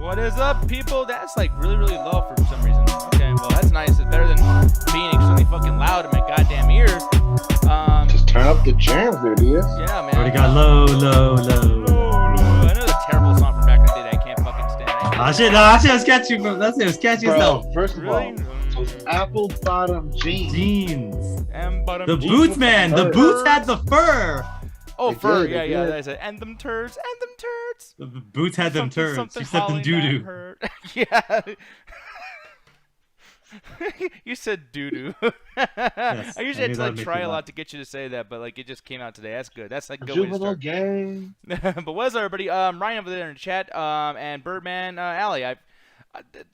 What is up, people? That's like really, really low for some reason. Okay, well, that's nice. It's better than being extremely fucking loud in my goddamn ears. Just turn up the jams there, Diaz. Yeah, man. Already got low. I know the terrible song from back in the day that I can't fucking stand. That shit was catchy, bro. That shit was catchy as hell. First of all, those apple bottom jeans. And bottom The jeans. boots, man. The boots had the fur. Oh, They fur. did, they Yeah. did. I said, and them turds. The boots had them turds. Something You said them Holly doo doo. Matt heard. Yeah. You said doo doo. Yes, I usually I had knew to that like would make try you a laugh. lot to get you to say that, but like it just came out today. That's good. That's like a good way to Juvenile start. gang. But what is up, everybody? Ryan over there in the chat, and Birdman Alley. I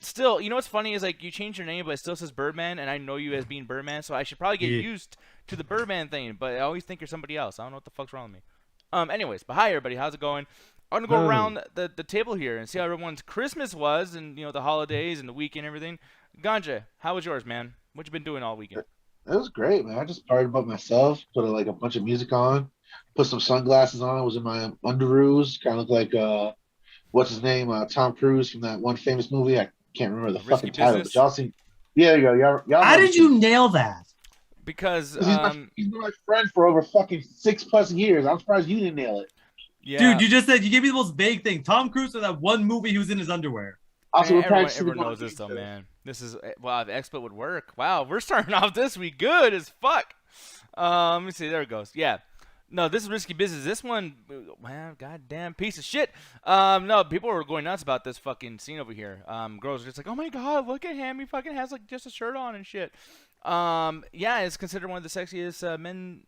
still, you know what's funny is like you changed your name, but it still says Birdman, and I know you as being Birdman, so I should probably get Yeah. used to the Birdman thing. But I always think you're somebody else. I don't know what the fuck's wrong with me. Anyways, but hi everybody, how's it going? I'm gonna go around the table here and see how everyone's Christmas was, and you know the holidays and the weekend, and everything. Ganja, how was yours, man? What you been doing all weekend? It was great, man. I just partied by myself, put like a bunch of music on, put some sunglasses on. I was in my underoos, kind of looked like what's his name, Tom Cruise from that one famous movie. I can't remember the Risky fucking title, Business? but y'all seen? Yeah, y'all. How did you nail that? Because He's been my friend for over fucking 6+ years. I'm surprised you didn't nail it. yeah, Dude, you just said you gave me the most vague thing. Tom Cruise in that one movie he was in his underwear. Also, Man, we're everyone, practicing everyone the knows this though, game, so- man. This is wow. The expert would work. Wow, we're starting off this week good as fuck. Let me see. There it goes. Yeah. No, this is risky business. This one, man, goddamn piece of shit. No, people were going nuts about this fucking scene over here. Girls were just like, oh my god, look at him. He fucking has like just a shirt on and shit. Yeah, it's considered one of the sexiest men,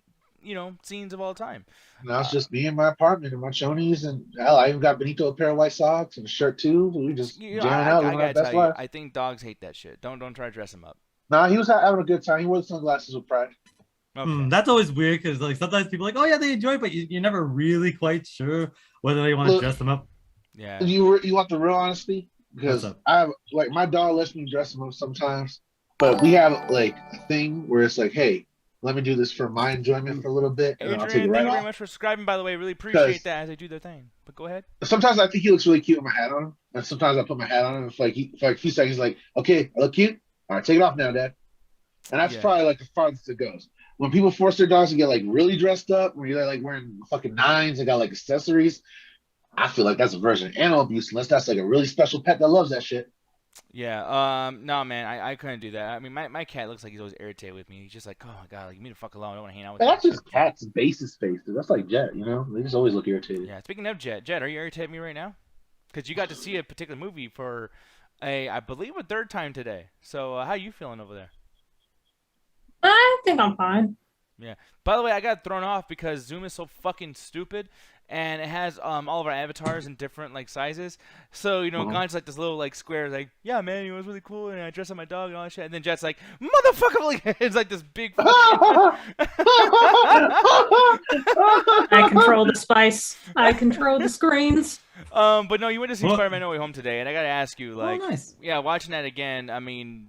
scenes of all time. Now it's just me in my apartment and my chonies, and hell, I even got Benito a pair of white socks and a shirt too. We just You know, jamming I out, gotta living our tell best you, life. I think dogs hate that shit. Don't try to dress him up. Nah, he was having a good time. He wore the sunglasses with pride. Okay. That's always weird because like sometimes people are like, oh yeah, they enjoy it, but you're never really quite sure whether they want to Look, dress them up. Yeah. You want the real honesty? Because What's up? I have like my dog lets me dress him up sometimes, but we have like a thing where it's like, hey, let me do this for my enjoyment for a little bit, and then I'll take it Adrian, right thank you very off. much for subscribing, by the way. Really appreciate 'Cause- that as they do their thing. But go ahead. Sometimes I think he looks really cute with my hat on him, and sometimes I put my hat on him. And for like a few seconds, like, okay, I look cute. All right, take it off now, Dad. And that's Yeah. probably like the farthest it goes. When people force their dogs to get like really dressed up, when you're like wearing fucking nines and got like accessories, I feel like that's a version of animal abuse, unless that's like a really special pet that loves that shit. Yeah. No, man, I couldn't do that. I mean, my cat looks like he's always irritated with me. He's just like, oh my god, like, you need to fuck alone. I don't want to hang out with And you. that's just cats' basis face, dude. That's like Jet, you know? They just always look irritated. Yeah. Speaking of Jet, are you irritated with me right now? Because you got to see a particular movie for I believe, a third time today. So how you feeling over there? I think I'm fine. Yeah. By the way, I got thrown off because Zoom is so fucking stupid, and it has all of our avatars in different like sizes. So Gan's like this little like square, like, yeah, man, it was really cool, and I dressed up my dog and all that shit. And then Jet's like, motherfucker, like it's like this big. I control the spice. I control the screens. But no, you went to see Well- Spider-Man No Way Home today, and I gotta ask you, like, oh, nice. yeah, watching that again. I mean,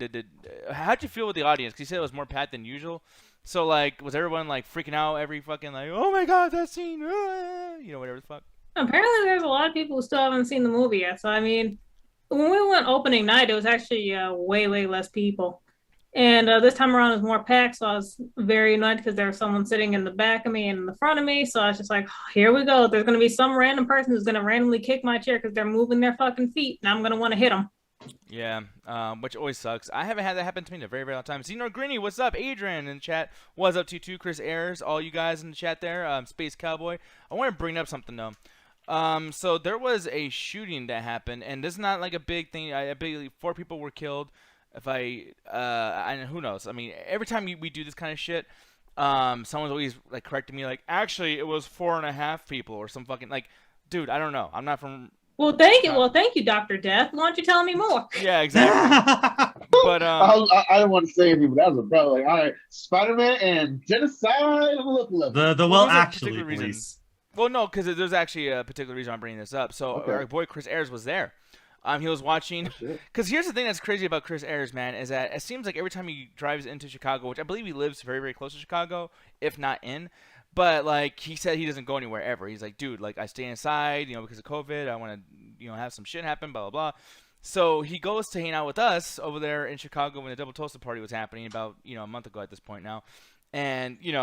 how'd you feel with the audience? 'Cause you said it was more packed than usual. So like, was everyone like freaking out every fucking like, oh my god, that scene, whatever the fuck. Apparently, there's a lot of people who still haven't seen the movie yet. So, I mean, when we went opening night, it was actually way, way less people. And this time around, it was more packed. So, I was very annoyed because there was someone sitting in the back of me and in the front of me. So, I was just like, here we go. There's going to be some random person who's going to randomly kick my chair because they're moving their fucking feet. And I'm going to want to hit them. Yeah, which always sucks. I haven't had that happen to me in a very, very long time. Xenor Grinny, what's up? Adrian in the chat, what's up to you too? Chris Ayers, all you guys in the chat there. Space Cowboy. I want to bring up something though. So there was a shooting that happened, and this is not like a big thing. I believe 4 people were killed. And who knows? I mean, every time we do this kind of shit, someone's always like correcting me, like, actually, it was 4.5 people or some fucking like, dude, I don't know. I'm not from. Well, thank you. Well, thank you, Dr. Death. Why don't you tell me more? Yeah, exactly. But I didn't want to say anything, but that was a brother. Like, all right, Spider-Man and genocide. Look. the Well, well, there's a actually, particular reason. police. Well, no, because there's actually a particular reason I'm bringing this up. So Okay. our boy Chris Ayers was there. He was watching. Shit. Because here's the thing that's crazy about Chris Ayers, man, is that it seems like every time he drives into Chicago, which I believe he lives very, very close to Chicago, if not in. But like he said, he doesn't go anywhere ever. He's like, dude, like I stay inside, because of COVID. I want to, have some shit happen, blah blah blah. So he goes to hang out with us over there in Chicago when the Double Toasted party was happening about a month ago at this point now, and he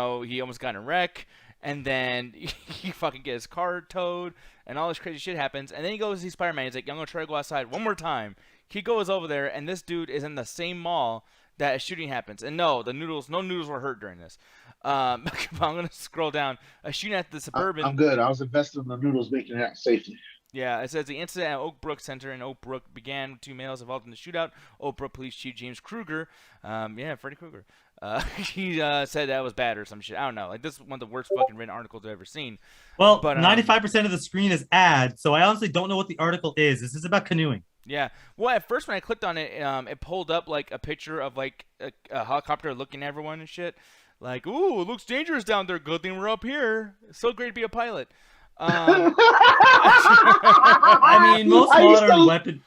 almost got in a wreck, and then he fucking gets his car towed, and all this crazy shit happens, and then he goes to see Spider-Man. He's like, I'm gonna try to go outside one more time. He goes over there, and this dude is in the same mall that a shooting happens, and no noodles were hurt during this. I'm gonna scroll down. A shooting at the suburban. I'm good. I was invested in the noodles making it out safely. Yeah, it says the incident at Oak Brook Center in Oak Brook began with 2 males involved in the shootout. Oak Brook Police Chief James Kruger, Freddy Krueger, he said that was bad or some shit. I don't know. Like, this is one of the worst fucking written articles I've ever seen. Well, But, 95% of the screen is ads, so I honestly don't know what the article is. This is about canoeing. Yeah. Well, at first when I clicked on it, it pulled up like a picture of like a helicopter looking at everyone and shit. Like, ooh, it looks dangerous down there. Good thing we're up here. It's so great to be a pilot. I mean, most modern weapon,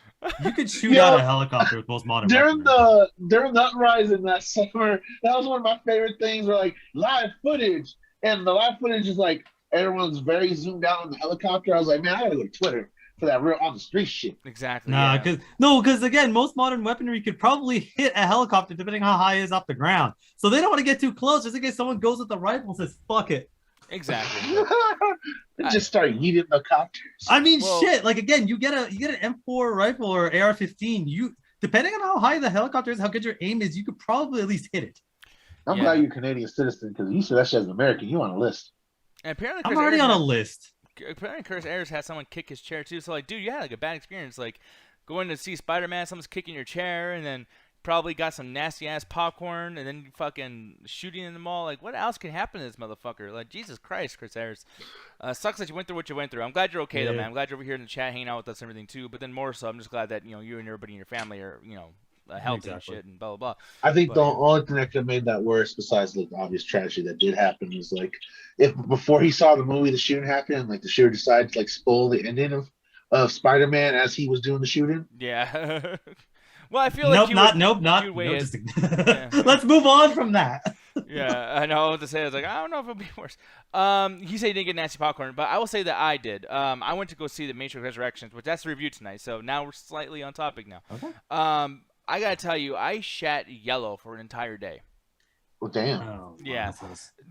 you could shoot out a helicopter with most modern during weaponry. the uprising that summer, that was one of my favorite things. Were like live footage, and the live footage is like everyone's very zoomed out on the helicopter. I was like, man, I gotta go to Twitter for that real on the street shit. Exactly. Nah, because again, most modern weaponry could probably hit a helicopter depending how high it is off the ground. So they don't want to get too close, just in case someone goes with the rifle and says, "Fuck it." Exactly. Just start yeeting the copters. I mean, shit. Like again, you get an M4 rifle or AR-15. You, depending on how high the helicopter is, how good your aim is, you could probably at least hit it. I'm glad you're a Canadian citizen because you said that shit as an American. You on a list. And apparently, I'm already on a list. Apparently, Chris Ayers had someone kick his chair too. So like, dude, you had like a bad experience. Like going to see Spider-Man, someone's kicking your chair, and then probably got some nasty ass popcorn, and then fucking shooting in the mall. Like, what else can happen to this motherfucker? Like, Jesus Christ, Chris Ayers. Sucks that you went through what you went through. I'm glad you're okay though, man. I'm glad you're over here in the chat hanging out with us and everything too. But then more so, I'm just glad that you and everybody in your family are healthy and shit and blah blah blah. I think the only thing that could have made that worse, besides the obvious tragedy that did happen, was like if before he saw the movie, the shooting happened, and like the shooter decided to like spoil the ending of Spider-Man as he was doing the shooting. Yeah. Well, I feel like Let's move on from that. Yeah, I know what to say. I was like, I don't know if it'll be worse. He said he didn't get nasty popcorn, but I will say that I did. I went to go see the Matrix Resurrections, which that's the review tonight. So now we're slightly on topic now. Okay. I gotta tell you, I shat yellow for an entire day. Oh damn. Oh, yeah,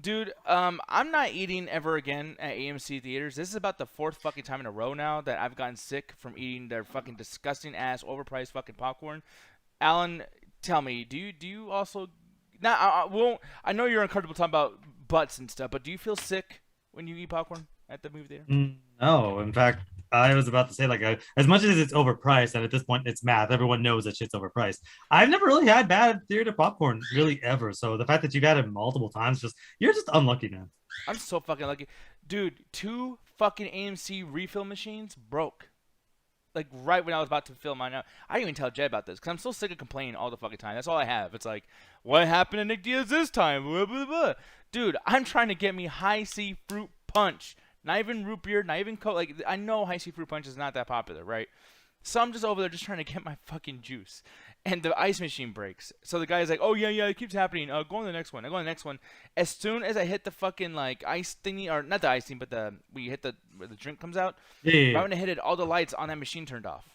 dude. I'm not eating ever again at AMC theaters. This is about the 4th fucking time in a row now that I've gotten sick from eating their fucking disgusting ass overpriced fucking popcorn. Alan, tell me, do you also? Now I know you're uncomfortable talking about butts and stuff, but do you feel sick when you eat popcorn at the movie theater? No, in fact, I was about to say, like, as much as it's overpriced, and at this point it's math, everyone knows that shit's overpriced. I've never really had bad theater popcorn, really, ever. So the fact that you've had it multiple times, you're just unlucky, man. I'm so fucking lucky. Dude, 2 fucking AMC refill machines broke. Like, right when I was about to fill mine out. I didn't even tell Jed about this, because I'm so sick of complaining all the fucking time. That's all I have. It's like, what happened to Nick Diaz this time? Blah, blah, blah. Dude, I'm trying to get me High C Fruit Punch. Not even root beer, not even Coke. Like, I know High C Fruit Punch is not that popular, right? So I'm just over there just trying to get my fucking juice. And the ice machine breaks. So the guy's like, oh, yeah, it keeps happening. Go on the next one. I go on the next one. As soon as I hit the fucking, like, ice thingy, or not the ice thing, but where you hit where the drink comes out. Yeah. Right when I hit it, all the lights on that machine turned off.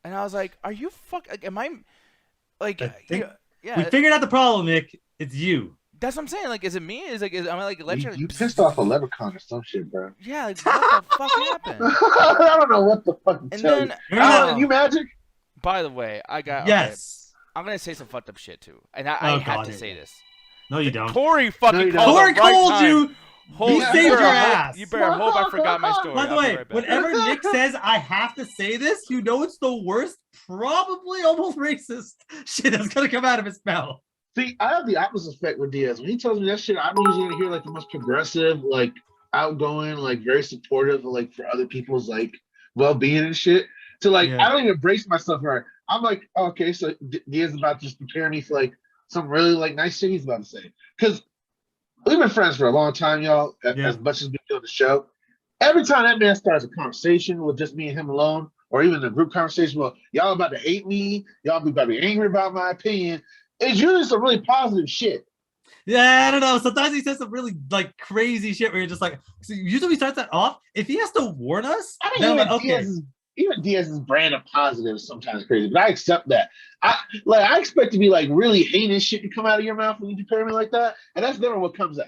And I was like, are you like, am I, like, yeah. We figured out the problem, Nick. It's you. That's what I'm saying. Like, is it me? Am I like electric? You pissed off a leprechaun or some shit, bro. Yeah, like, what the fuck happened? I don't know what the fuck. And then, you magic. By the way, I got yes. Okay, I'm gonna say some fucked up shit too, and I have to say this. No, you don't. Corey fucking Corey called you. He saved your ass. You better hope I forgot my story. By the way, whenever Nick says I have to say this, you know it's the worst, probably almost racist shit that's gonna come out of his mouth. See, I have the opposite effect with Diaz. When he tells me that shit, I'm usually gonna hear like the most progressive, like outgoing, like very supportive, like for other people's like well-being and shit. So like, I don't even brace myself right. I'm like, okay, so Diaz is about to just prepare me for like some really like nice shit he's about to say. Because we've been friends for a long time, y'all. As much as we do the show, every time that man starts a conversation with just me and him alone, or even a group conversation, well, y'all about to hate me, y'all about to be angry about my opinion. It's usually some really positive shit. Yeah, I don't know. Sometimes he says some really like crazy shit where you're just like, so usually we start that off. If he has to warn us, I then mean, I'm like, okay. Even Diaz's brand of positive is sometimes crazy, but I accept that. I expect to be like really heinous shit to come out of your mouth when you compare me like that, and that's never what comes out.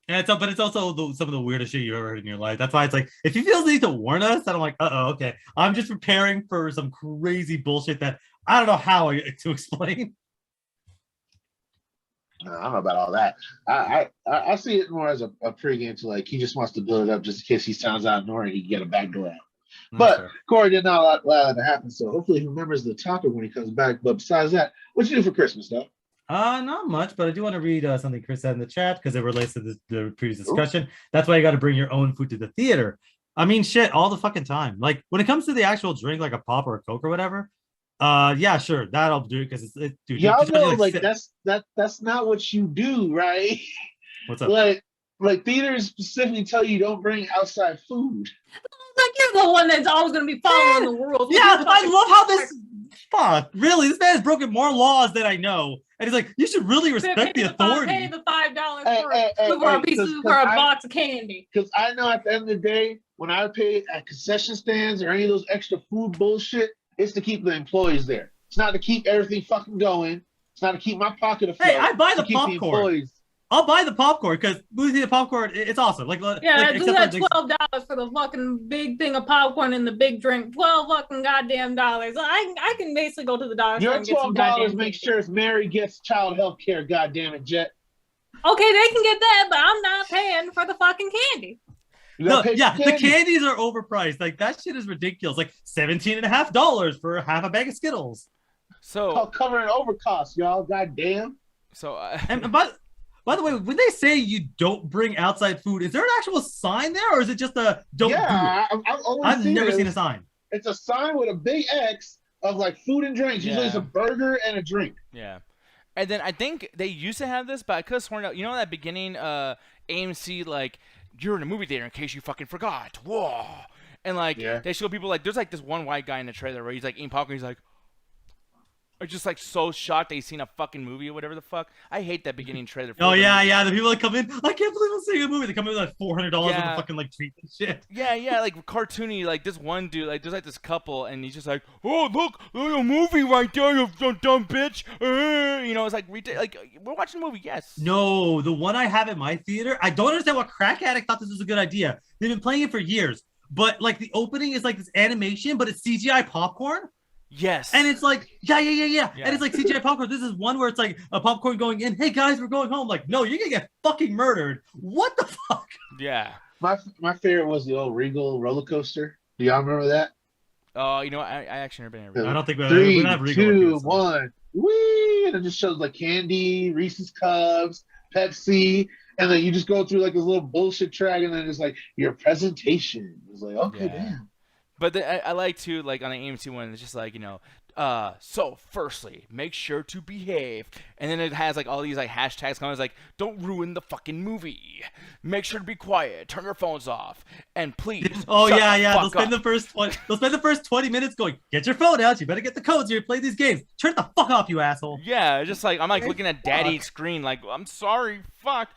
And but it's also some of the weirdest shit you've ever heard in your life. That's why it's like, if he feels the need to warn us, then I'm like, okay. I'm just preparing for some crazy bullshit that I don't know how to explain. I don't know about all that. I see it more as a pregame to like he just wants to build it up just in case he sounds out ignoring, he can get a backdoor out. But Corey did not allow that to happen, so hopefully he remembers the topic when he comes back. But besides that, what you do for Christmas, though? Not much, but I do want to read something Chris said in the chat because it relates to the previous discussion. Ooh. That's why you got to bring your own food to the theater. I mean, shit, all the fucking time. Like when it comes to the actual drink, like a pop or a Coke or whatever. Yeah, sure, that'll do it because it's dude. Y'all know, like that's not what you do, right? What's up? Like theaters specifically tell you don't bring outside food. Like you're the one that's always going to be following the rules. Yeah, I love how this. Fuck, really? This man has broken more laws than I know, and he's like, you should really respect the authority. Pay the $5 for a box of candy. Because I know at the end of the day, when I pay at concession stands or any of those extra food bullshit, it's to keep the employees there. It's not to keep everything fucking going. It's not to keep my pocket afloat. Hey, I buy the popcorn. I'll buy the popcorn because movie the popcorn, it's awesome. Like do that $12 for the fucking big thing of popcorn and the big drink. $12 fucking goddamn dollars. I can basically go to the dollar store and get some $12 make sure Mary gets child health care. Goddamn it, Jet. Okay, they can get that, but I'm not paying for the fucking candy. No, yeah, the candies are overpriced. Like that shit is ridiculous. Like $17.50 for half a bag of Skittles. So covering over costs, y'all. Goddamn. So and by the way, when they say you don't bring outside food, is there an actual sign there, or is it just a don't do it? I've never seen a sign. It's a sign with a big X of like food and drinks. Usually it's a burger and a drink. Yeah. And then I think they used to have this, but I could have sworn out. You know that beginning AMC, like, you're in a movie theater in case you fucking forgot. Whoa. And like they show people like there's like this one white guy in the trailer where he's like eating popcorn, he's like are just like so shocked they've seen a fucking movie or whatever the fuck. I hate that beginning trailer. Oh yeah. The people that come in, I can't believe I'm seeing a movie. They come in with like $400 worth of fucking like treat and shit. Yeah, like cartoony. Like this one dude, like there's like this couple, and he's just like, oh look, a movie right there, you dumb bitch. You know, it's like we're watching a movie. Yes. No, the one I have at my theater, I don't understand what crack addict thought this was a good idea. They've been playing it for years, but like the opening is like this animation, but it's CGI popcorn. Yes. And it's like, yeah. And it's like CGI popcorn. This is one where it's like a popcorn going in. Hey guys, we're going home. Like, no, you're gonna get fucking murdered. What the fuck? Yeah. My favorite was the old Regal roller coaster. Do y'all remember that? Oh, you know, I actually never been in Regal. I don't think we 3, have Regal. 2, 1. Whee! And it just shows like candy, Reese's Cups, Pepsi, and then you just go through like this little bullshit track, and then it's like your presentation. It's like, okay, damn. But I like to, like, on the AMC one, it's just like, you know, so firstly, make sure to behave. And then it has, like, all these, like, hashtags coming. It's like, don't ruin the fucking movie. Make sure to be quiet. Turn your phones off. And please. Oh, yeah. They'll spend the first 20 minutes going, get your phone out. You better get the codes here. Play these games. Turn the fuck off, you asshole. Yeah, just like, I'm, like, looking at daddy's screen, like, I'm sorry, fuck.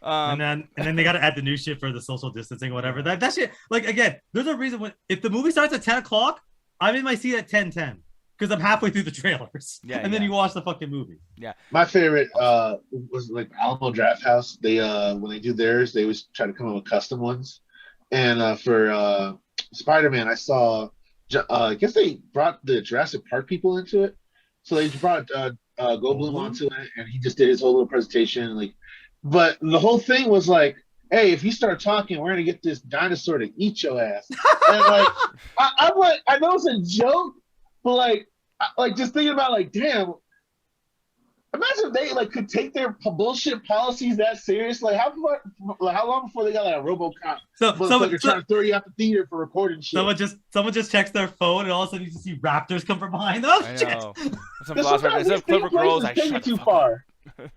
And then they got to add the new shit for the social distancing, whatever. That shit, like, again, there's a reason if the movie starts at 10 o'clock, I'm in my seat at 10:10 because I'm halfway through the trailers. Yeah, and then you watch the fucking movie. Yeah. My favorite was like Alamo Drafthouse. They when they do theirs, they always try to come up with custom ones. And for Spider-Man, I saw. I guess they brought the Jurassic Park people into it. So they brought Goldblum onto it, and he just did his whole little presentation, like. But the whole thing was like, hey, if you start talking, we're gonna get this dinosaur to eat your ass. And like, I'm like, I know it's a joke, but like just thinking about like, damn, imagine if they like could take their bullshit policies that serious. Like, how long before they got like a RoboCop? Someone trying to throw you out the theater for recording shit. Someone just checks their phone, and all of a sudden you just see raptors come from behind. Oh shit! Some clever girls. I shut too far.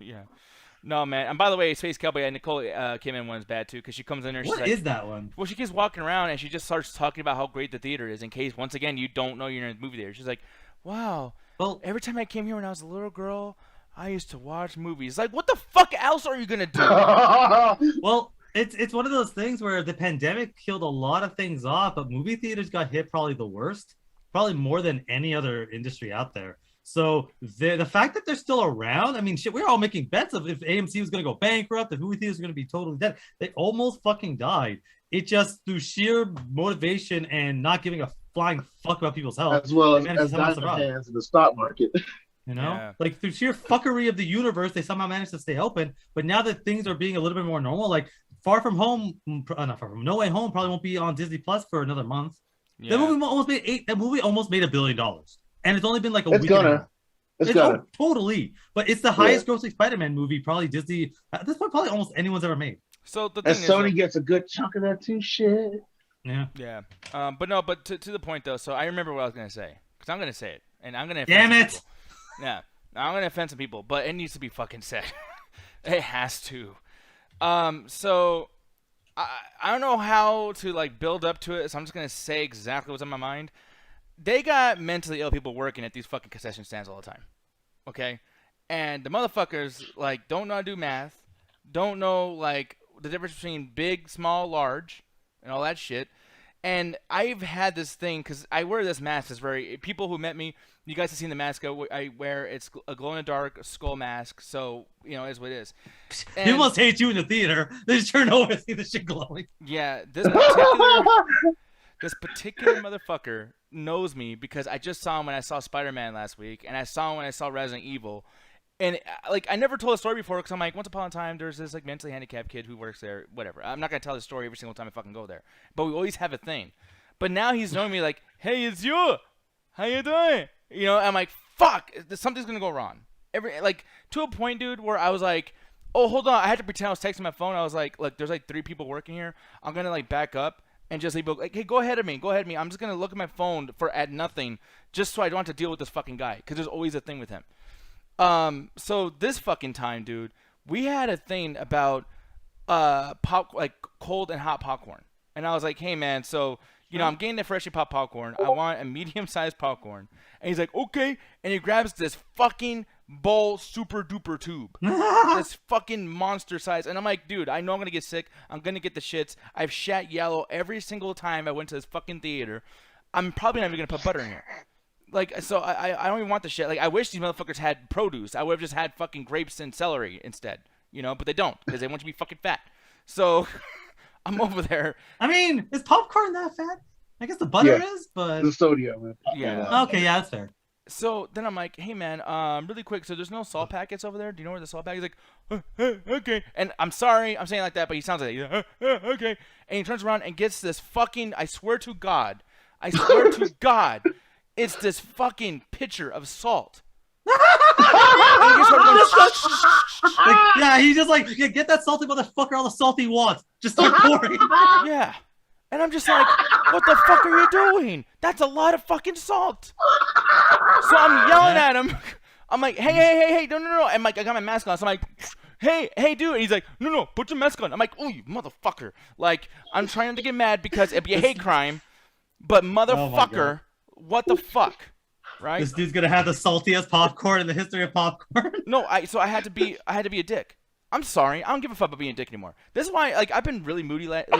Yeah. No, man. And by the way, Space Cowboy, Nicole came in one's bad too because she comes in there. She's what is that one? Well, she keeps walking around and she just starts talking about how great the theater is. In case once again you don't know you're in a movie theater. She's like, "Wow. Well, every time I came here when I was a little girl, I used to watch movies. Like, what the fuck else are you gonna do? Well, it's one of those things where the pandemic killed a lot of things off, but movie theaters got hit probably the worst, probably more than any other industry out there. So the fact that they're still around, I mean, shit, we were all making bets of if AMC was going to go bankrupt, if movie theaters were going to be totally dead. They almost fucking died. It just through sheer motivation and not giving a flying fuck about people's health, As well they managed as to somehow diamond survive. hands in the stock market. You know, Yeah. like through sheer fuckery of the universe, they somehow managed to stay open. But now that things are being a little bit more normal, like Far From Home, not Far From No Way Home, probably won't be on Disney Plus for another month. Yeah. That movie almost made $1 billion, and it's only been like a It's week. And a gonna. half. It's gonna. Totally, but it's the highest grossing Spider-Man movie probably Disney at this point, probably almost anyone's ever made. So the And thing Sony is, gets a good chunk of that too. Shit. Yeah. yeah. But to the point though. So I remember what I was gonna say because I'm gonna say it, and I'm gonna. Damn offend it! some people. Yeah. I'm gonna offend some people, but it needs to be fucking said. It has to. So I don't know how to like build up to it, so I'm just gonna say exactly what's on my mind. They got mentally ill people working at these fucking concession stands all the time. Okay? And the motherfuckers like don't know how to do math, don't know like the difference between big, small, large, and all that shit. And I've had this thing because I wear this mask. It's very people who met me. You guys have seen the mask I wear. It's a glow-in-the-dark skull mask. So you know, it is what it is. And, People must hate you in the theater. They just turn over and see the shit glowing. yeah, this particular motherfucker knows me because I just saw him when I saw Spider-Man last week, and I saw him when I saw Resident Evil. And like I never told a story before because I'm like, once upon a time there's this like mentally handicapped kid who works there. Whatever. I'm not gonna tell the story every single time I fucking go there. But we always have a thing. But now he's knowing me like, hey, it's you. How you doing? You know, I'm like, fuck, something's gonna go wrong. Like to a point, dude, where I was like, oh, hold on, I had to pretend I was texting my phone. I was like, look, there's like 3 people working here. I'm gonna like back up and just like, hey, go ahead of me. I'm just gonna look at my phone at nothing, just so I don't have to deal with this fucking guy, because there's always a thing with him. So this fucking time, dude, we had a thing about like cold and hot popcorn, and I was like, hey man, so you know I'm getting the freshly popped popcorn. I want a medium-sized popcorn, and he's like, okay, and he grabs this fucking bowl super duper tube, this fucking monster size, and I'm like, dude, I know I'm gonna get sick. I'm gonna get the shits. I've shat yellow every single time I went to this fucking theater. I'm probably not even gonna put butter in here. Like, so I don't even want the shit. Like, I wish these motherfuckers had produce. I would have just had fucking grapes and celery instead, you know, but they don't because they want you to be fucking fat. So I'm over there. I mean, is popcorn that fat? I guess the butter Yeah. is, but The sodium. Man. Yeah. okay, yeah, that's fair. So then I'm like, hey man, really quick. So there's no salt packets over there. Do you know where the salt packet is? Like, okay. And I'm sorry, I'm saying it like that, but he sounds like, okay. And he turns around and gets this fucking. I swear to God, it's this fucking pitcher of salt. And he just started going, Like, yeah, he just like, yeah, get that salty motherfucker all the salt he wants. Just start pouring. yeah. And I'm just like, what the fuck are you doing? That's a lot of fucking salt. So I'm yelling at him. I'm like, hey, no. And like, I got my mask on. So I'm like, hey, dude. And he's like, no, put your mask on. I'm like, oh, you motherfucker. Like, I'm trying not to get mad because it'd be a hate crime. But motherfucker, what the fuck? Right? This dude's gonna have the saltiest popcorn in the history of popcorn. No, so I had to be a dick. I'm sorry. I don't give a fuck about being a dick anymore. This is why, like, I've been really moody lately.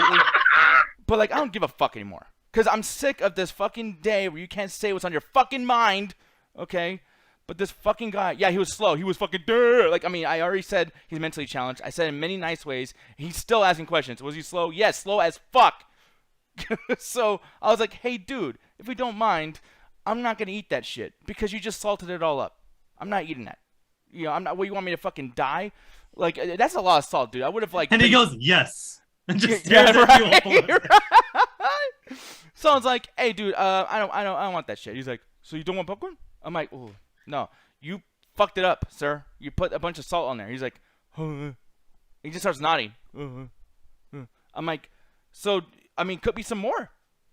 But, like, I don't give a fuck anymore. Because I'm sick of this fucking day where you can't say what's on your fucking mind. Okay? But this fucking guy, yeah, he was slow. He was fucking, like, I mean, I already said he's mentally challenged. I said in many nice ways. He's still asking questions. Was he slow? Yes, slow as fuck. So I was like, hey, dude, if we don't mind, I'm not going to eat that shit. Because you just salted it all up. I'm not eating that. You know, I'm not, what, you want me to fucking die? Like, that's a lot of salt, dude. I would have, like... And he goes, yes. And just yeah, stares at you. right. So I was like, "Hey, dude, I don't want that shit." He's like, "So you don't want popcorn?" I'm like, "Oh, no, you fucked it up, sir. You put a bunch of salt on there." He's like, he just starts nodding. I'm like, "So, I mean, cook me some more.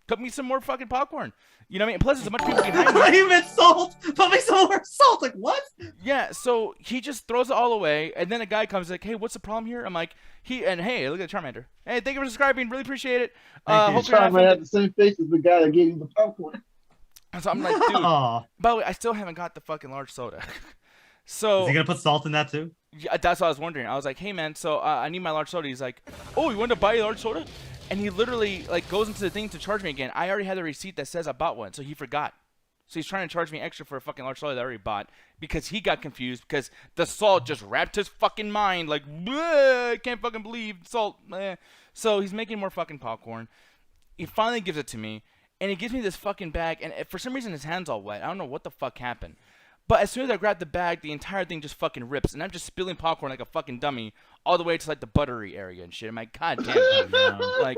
Cook me some more fucking popcorn." You know what I mean? Plus, there's a bunch of people behind me. He meant salt. Put me some more salt. Like, what? Yeah, so he just throws it all away, and then a guy comes like, "Hey, what's the problem here?" I'm like, hey, look at Charmander. Hey, thank you for subscribing. Really appreciate it. Thank you. Hope you're Charmander had the same face as the guy that gave you the popcorn. So I'm like, dude. Aw. By the way, I still haven't got the fucking large soda. So Is he gonna put salt in that too? yeah, that's what I was wondering. I was like, hey man, so I need my large soda. He's like, oh, you want to buy a large soda? And he literally like goes into the thing to charge me again. I already had the receipt that says I bought one, so he forgot. So he's trying to charge me extra for a fucking large soda that I already bought because he got confused because the salt just wrapped his fucking mind like, I can't fucking believe salt. So he's making more fucking popcorn. He finally gives it to me, and he gives me this fucking bag, and for some reason his hand's all wet. I don't know what the fuck happened. But as soon as I grab the bag, the entire thing just fucking rips, and I'm just spilling popcorn like a fucking dummy all the way to like the buttery area and shit. I'm like, god damn it. Like,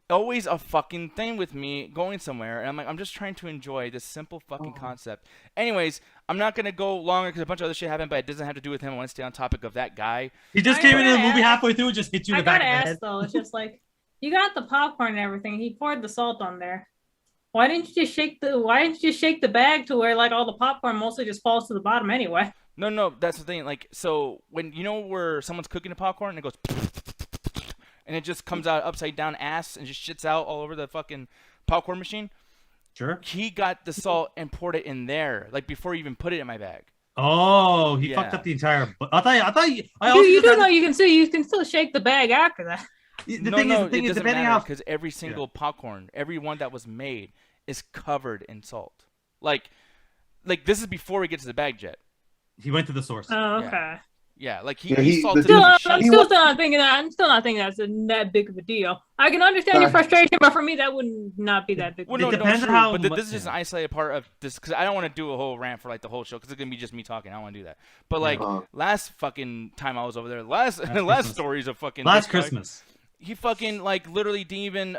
always a fucking thing with me going somewhere, and I'm like, I'm just trying to enjoy this simple fucking concept. Anyways, I'm not gonna go longer because a bunch of other shit happened, but it doesn't have to do with him. I want to stay on topic of that guy. He just I came into the gotta movie ask- halfway through and just hit you in I the back gotta of the ask head. though, it's just like you got the popcorn and everything. He poured the salt on there. Why didn't you just shake the bag to where like all the popcorn mostly just falls to the bottom anyway? No, that's the thing. Like, so when you know where someone's cooking the popcorn and it goes, and it just comes out upside down ass and just shits out all over the fucking popcorn machine. Sure. He got the salt and poured it in there, like before he even put it in my bag. Oh, he Yeah. fucked up the entire. I thought. I You, also you just do had- know you can still shake the bag after that. The no, thing it is, doesn't depending matter how because every single popcorn, every one that was made, is covered in salt. Like this is before we get to the bag jet. he went to the source. Oh, okay. Yeah, like Yeah, he he- salted the- Still, the I'm machine. still not thinking that. I'm still not thinking that's that big of a deal. I can understand your Uh, frustration, but for me, that would not be that big. Well, It no, depends on true, how but mu- this is just an yeah. isolated part of this because I don't want to do a whole rant for like the whole show because it's gonna be just me talking. I don't want to do that. But like Uh-huh. last fucking time I was over there, last Christmas. stories of fucking Last this guy, Christmas. he fucking like literally didn't even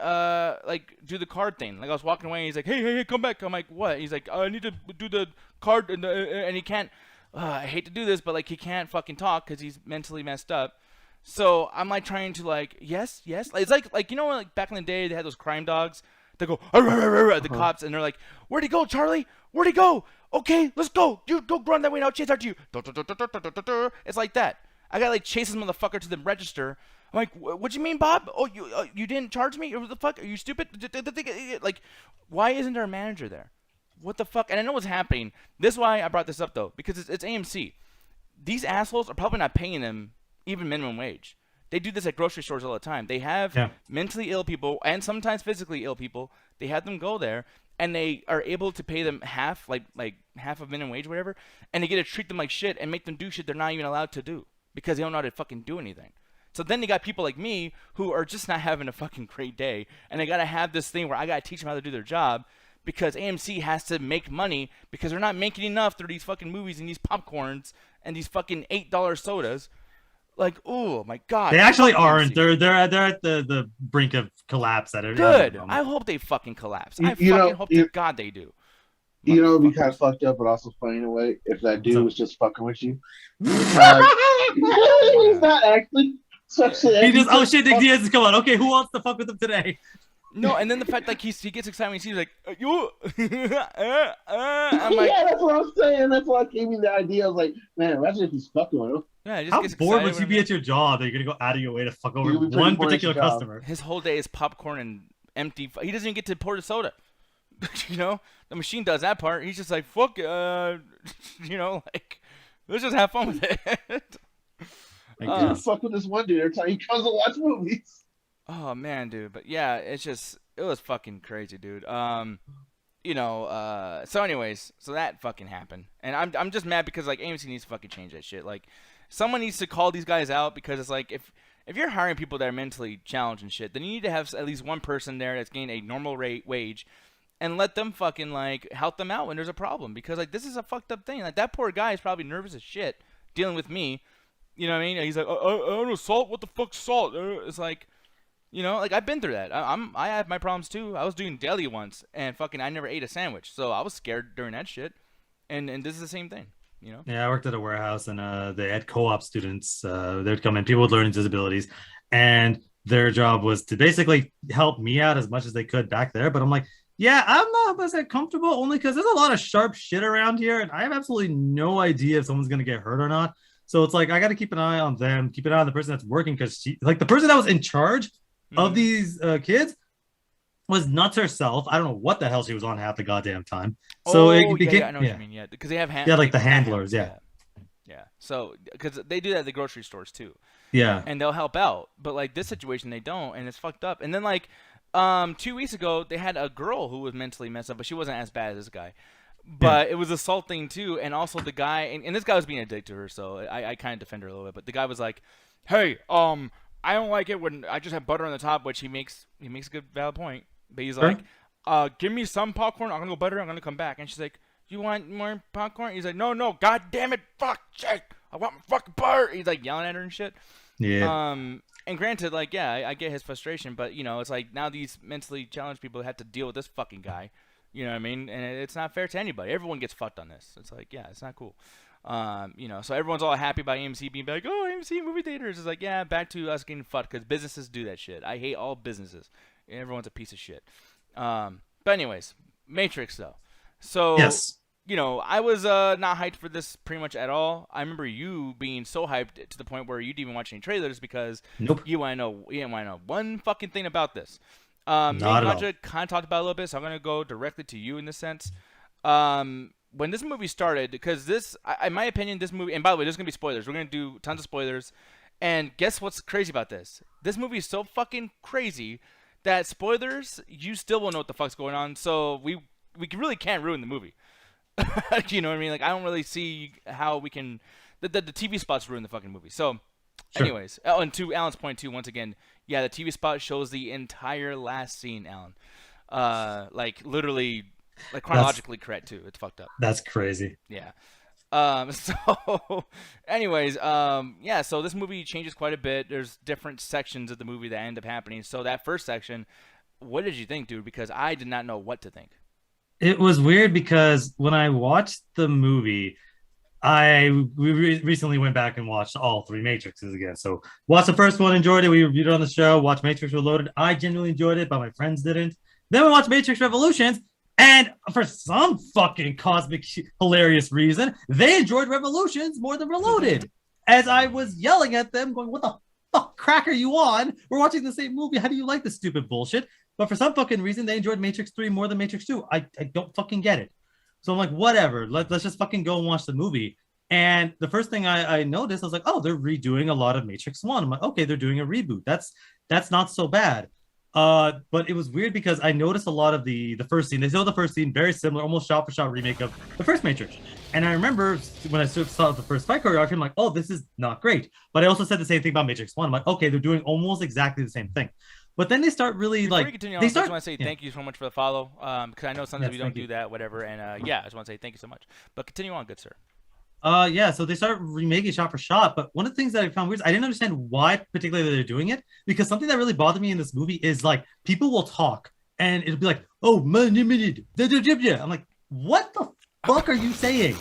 like do the card thing. Like I was walking away, and he's like, hey, come back. I'm like, what? He's like, I need to do the card, and he can't. I hate to do this, but like he can't fucking talk because he's mentally messed up. So I'm like trying to like yes. It's like you know when, like back in the day they had those crime dogs. They go "Arr, arr, arr, arr," the cops, and they're like, "Where'd he go, Charlie? Where'd he go? Okay, let's go. You go run that way now. Chase after you." It's like that. I gotta like chase this motherfucker to the register. I'm like, what do you mean, Bob? Oh, you didn't charge me? Or what the fuck? Are you stupid? Like, why isn't there a manager there? What the fuck? And I know what's happening. This is why I brought this up though, because it's AMC. These assholes are probably not paying them even minimum wage. They do this at grocery stores all the time. They have Yeah. mentally ill people and sometimes physically ill people. They have them go there and they are able to pay them half, like half of minimum wage, whatever, and they get to treat them like shit and make them do shit they're not even allowed to do because they don't know how to fucking do anything. So then you got people like me who are just not having a fucking great day, and they gotta have this thing where I gotta teach them how to do their job because AMC has to make money because they're not making enough through these fucking movies and these popcorns and these fucking $8 sodas. Like, oh my god. They actually fuck aren't. AMC. They're at the brink of collapse. At it. Good. I hope they fucking collapse. I You know, fucking hope to God they do. You know, it'd be Motherfuckers. kind of fucked up, but also funny in a way if that dude So- was just fucking with you. He's not actually. He just shit. Nick Diaz is coming on. Okay, who wants to fuck with him today? No, and then the fact like he gets excited when he sees like you. I'm like, Yeah, that's what I'm saying. That's why it gave me the idea. I was like, man, imagine if he's fucking with him. yeah, he just How gets bored excited would you when be I'm at your job that you're gonna go out of your way to fuck over You'll be pretty one bored at particular your job. customer? his whole day is popcorn and empty. He doesn't even get to pour the soda. You know, the machine does that part. He's just like, fuck, you know, like, let's just have fun with it. I Uh, guess. Fuck with this one dude every time he comes to watch movies. Oh man, dude. But yeah, it was fucking crazy, dude. You know, so anyways, so that fucking happened. And I'm just mad because like AMC needs to fucking change that shit. Like someone needs to call these guys out because it's like if you're hiring people that are mentally challenged and shit, then you need to have at least one person there that's getting a normal rate wage and let them fucking like help them out when there's a problem because like this is a fucked up thing. Like that poor guy is probably nervous as shit dealing with me. You know what I mean? He's like, I don't know, salt. What the fuck's salt? It's like, you know, like I've been through that. I have my problems too. I was doing deli once, and fucking I never ate a sandwich, so I was scared during that shit. And this is the same thing, you know. Yeah, I worked at a warehouse and they had co-op students. They'd come in, people with learning disabilities, and their job was to basically help me out as much as they could back there. But I'm like, yeah, I'm not that comfortable only because there's a lot of sharp shit around here, and I have absolutely no idea if someone's gonna get hurt or not. So it's like I got to keep an eye on them, keep an eye on the person that's working because like the person that was in charge of these kids was nuts herself. I don't know what the hell she was on half the goddamn time. So oh, it yeah, became yeah, I know what you mean. Yeah, because they have Yeah, like the handlers, yeah. Yeah. So because they do that at the grocery stores too, Yeah. and they'll help out. But like this situation, they don't, and it's fucked up. And then like 2 weeks ago, they had a girl who was mentally messed up, but she wasn't as bad as this guy. But it was assaulting too, and also the guy, and this guy was being a dick to her, so I kind of defend her a little bit. But the guy was like, "Hey, I don't like it when I just have butter on the top," which he makes a good valid point. But he's Sure. like, "Give me some popcorn. I'm gonna go butter. I'm gonna come back." And she's like, "You want more popcorn?" He's like, "No, god damn it, fuck, shit, I want my fucking butter." He's like yelling at her and shit. Yeah. And granted, like, yeah, I get his frustration, but you know, it's like now these mentally challenged people have to deal with this fucking guy. You know what I mean? And it's not fair to anybody. Everyone gets fucked on this. It's like, yeah, it's not cool. You know, so everyone's all happy about AMC being like, oh, AMC movie theaters. It's like, yeah, back to us getting fucked because businesses do that shit. I hate all businesses. Everyone's a piece of shit. But anyways, Matrix though. So Yes. you know, I was not hyped for this pretty much at all. I remember you being so hyped to the point where you didn't even watch any trailers because Nope. you didn't want to know one fucking thing about this. Not at all. Ganja kind of talked about it a little bit, so I'm gonna go directly to you in this sense. When this movie started, because in my opinion, this movie, and by the way, there's gonna be spoilers. We're gonna do tons of spoilers. And guess what's crazy about this? This movie is so fucking crazy that spoilers, you still won't know what the fuck's going on. So we really can't ruin the movie. You know what I mean? Like I don't really see how we can. The TV spots ruin the fucking movie. So, Sure. anyways, and to Alan's point too, once again, yeah, the TV spot shows the entire last scene, Alan. Like literally, like chronologically correct too. It's fucked up. That's crazy. Yeah. So, anyways, yeah. So this movie changes quite a bit. There's different sections of the movie that end up happening. So that first section, what did you think, dude? Because I did not know what to think. It was weird because when I watched the movie, we recently went back and watched all three Matrixes again. So watched the first one, enjoyed it. We reviewed it on the show. Watched Matrix Reloaded. I genuinely enjoyed it, but my friends didn't. Then we watched Matrix Revolutions, and for some fucking cosmic hilarious reason, they enjoyed Revolutions more than Reloaded. As I was yelling at them, going, "What the fuck crack are you on? We're watching the same movie. How do you like this stupid bullshit?" But for some fucking reason, they enjoyed Matrix 3 more than Matrix 2. I don't fucking get it. So I'm like, whatever. Let's just fucking go and watch the movie. And the first thing I noticed, I was like, oh, they're redoing a lot of Matrix 1. I'm like, okay, they're doing a reboot. That's not so bad. But it was weird because I noticed a lot of the first scene. They showed the first scene very similar, almost shot for shot remake of the first Matrix. And I remember when I saw the first fight choreography, I'm like, oh, this is not great. But I also said the same thing about Matrix 1. I'm like, okay, they're doing almost exactly the same thing. But then they start really Before like we continue on, they I just start. want to say thank you so much for the follow. Because I know sometimes Yes, we don't thank do you. that, whatever. And yeah, I just want to say thank you so much. But continue on, good sir. Yeah, so they start remaking shot for shot. But one of the things that I found weird is I didn't understand why particularly they're doing it, because something that really bothered me in this movie is like people will talk and it'll be like, oh, I'm like, what the fuck are you saying?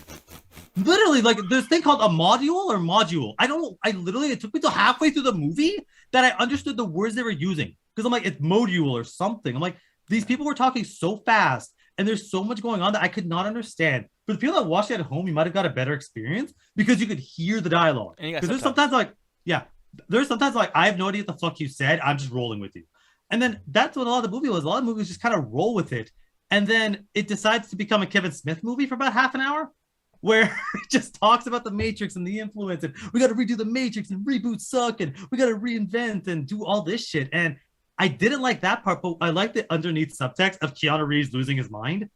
Literally, like there's a thing called a module. I don't know. It took me till halfway through the movie that I understood the words they were using. Because I'm like, it's module or something. I'm like, these people were talking so fast and there's so much going on that I could not understand. For the people that watched it at home, you might have got a better experience because you could hear the dialogue. And you got Because there's subtitles. sometimes like, yeah, there's sometimes like, I have no idea what the fuck you said. I'm just rolling with you. And then that's what a lot of the movie was. A lot of movies just kind of roll with it. And then it decides to become a Kevin Smith movie for about half an hour, where it just talks about the Matrix and the influence, and we got to redo the Matrix and reboots suck, and we got to reinvent and do all this shit. And I didn't like that part, but I liked the underneath subtext of Keanu Reeves losing his mind,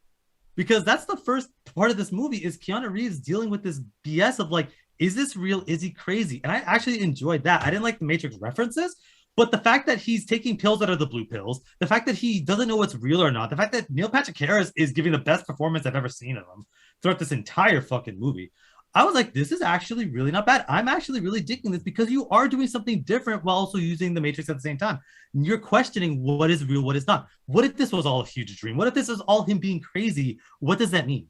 because that's the first part of this movie is Keanu Reeves dealing with this BS of like, is this real? Is he crazy? And I actually enjoyed that. I didn't like the Matrix references, but the fact that he's taking pills that are the blue pills, the fact that he doesn't know what's real or not, the fact that Neil Patrick Harris is giving the best performance I've ever seen of him throughout this entire fucking movie. I was like, this is actually really not bad. I'm actually really digging this because you are doing something different while also using the Matrix at the same time. And you're questioning what is real, what is not. What if this was all a huge dream? What if this is all him being crazy? What does that mean?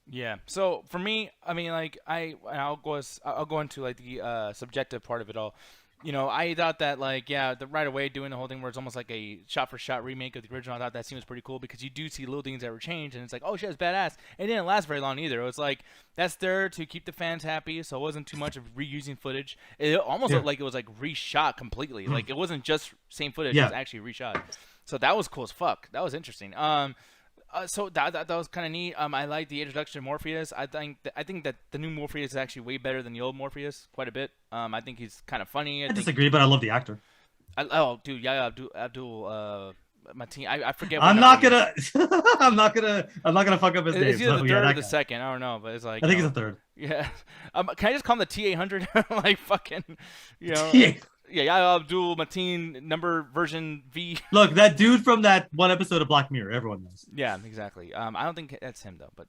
Yeah. So for me, I mean, like I'll go into like the subjective part of it all. You know, I thought that like right away doing the whole thing where it's almost like a shot for shot remake of the original. I thought that scene was pretty cool because you do see little things that were changed, and it's like, oh shit, it's badass. It didn't last very long either. It was like that's there to keep the fans happy, so it wasn't too much of reusing footage. It almost looked like it was like reshot completely. Like it wasn't just same footage; it was actually reshot. So that was cool as fuck. That was interesting. So that was kind of neat. I like the introduction of Morpheus. I think that the new Morpheus is actually way better than the old Morpheus, quite a bit. I think he's kind of funny. I disagree, but I love the actor. Oh, dude, yeah, Abdul Mateen. I forget. I'm not gonna fuck up his name. It's either the third or the guy. second. I don't know, but it's like I think it's the third. Yeah. Can I just call him the T800? Like fucking, you know. Yeah. Yeah, Abdul Mateen number version V. Look, that dude from that one episode of Black Mirror, everyone knows. Yeah, exactly. I don't think that's him though, but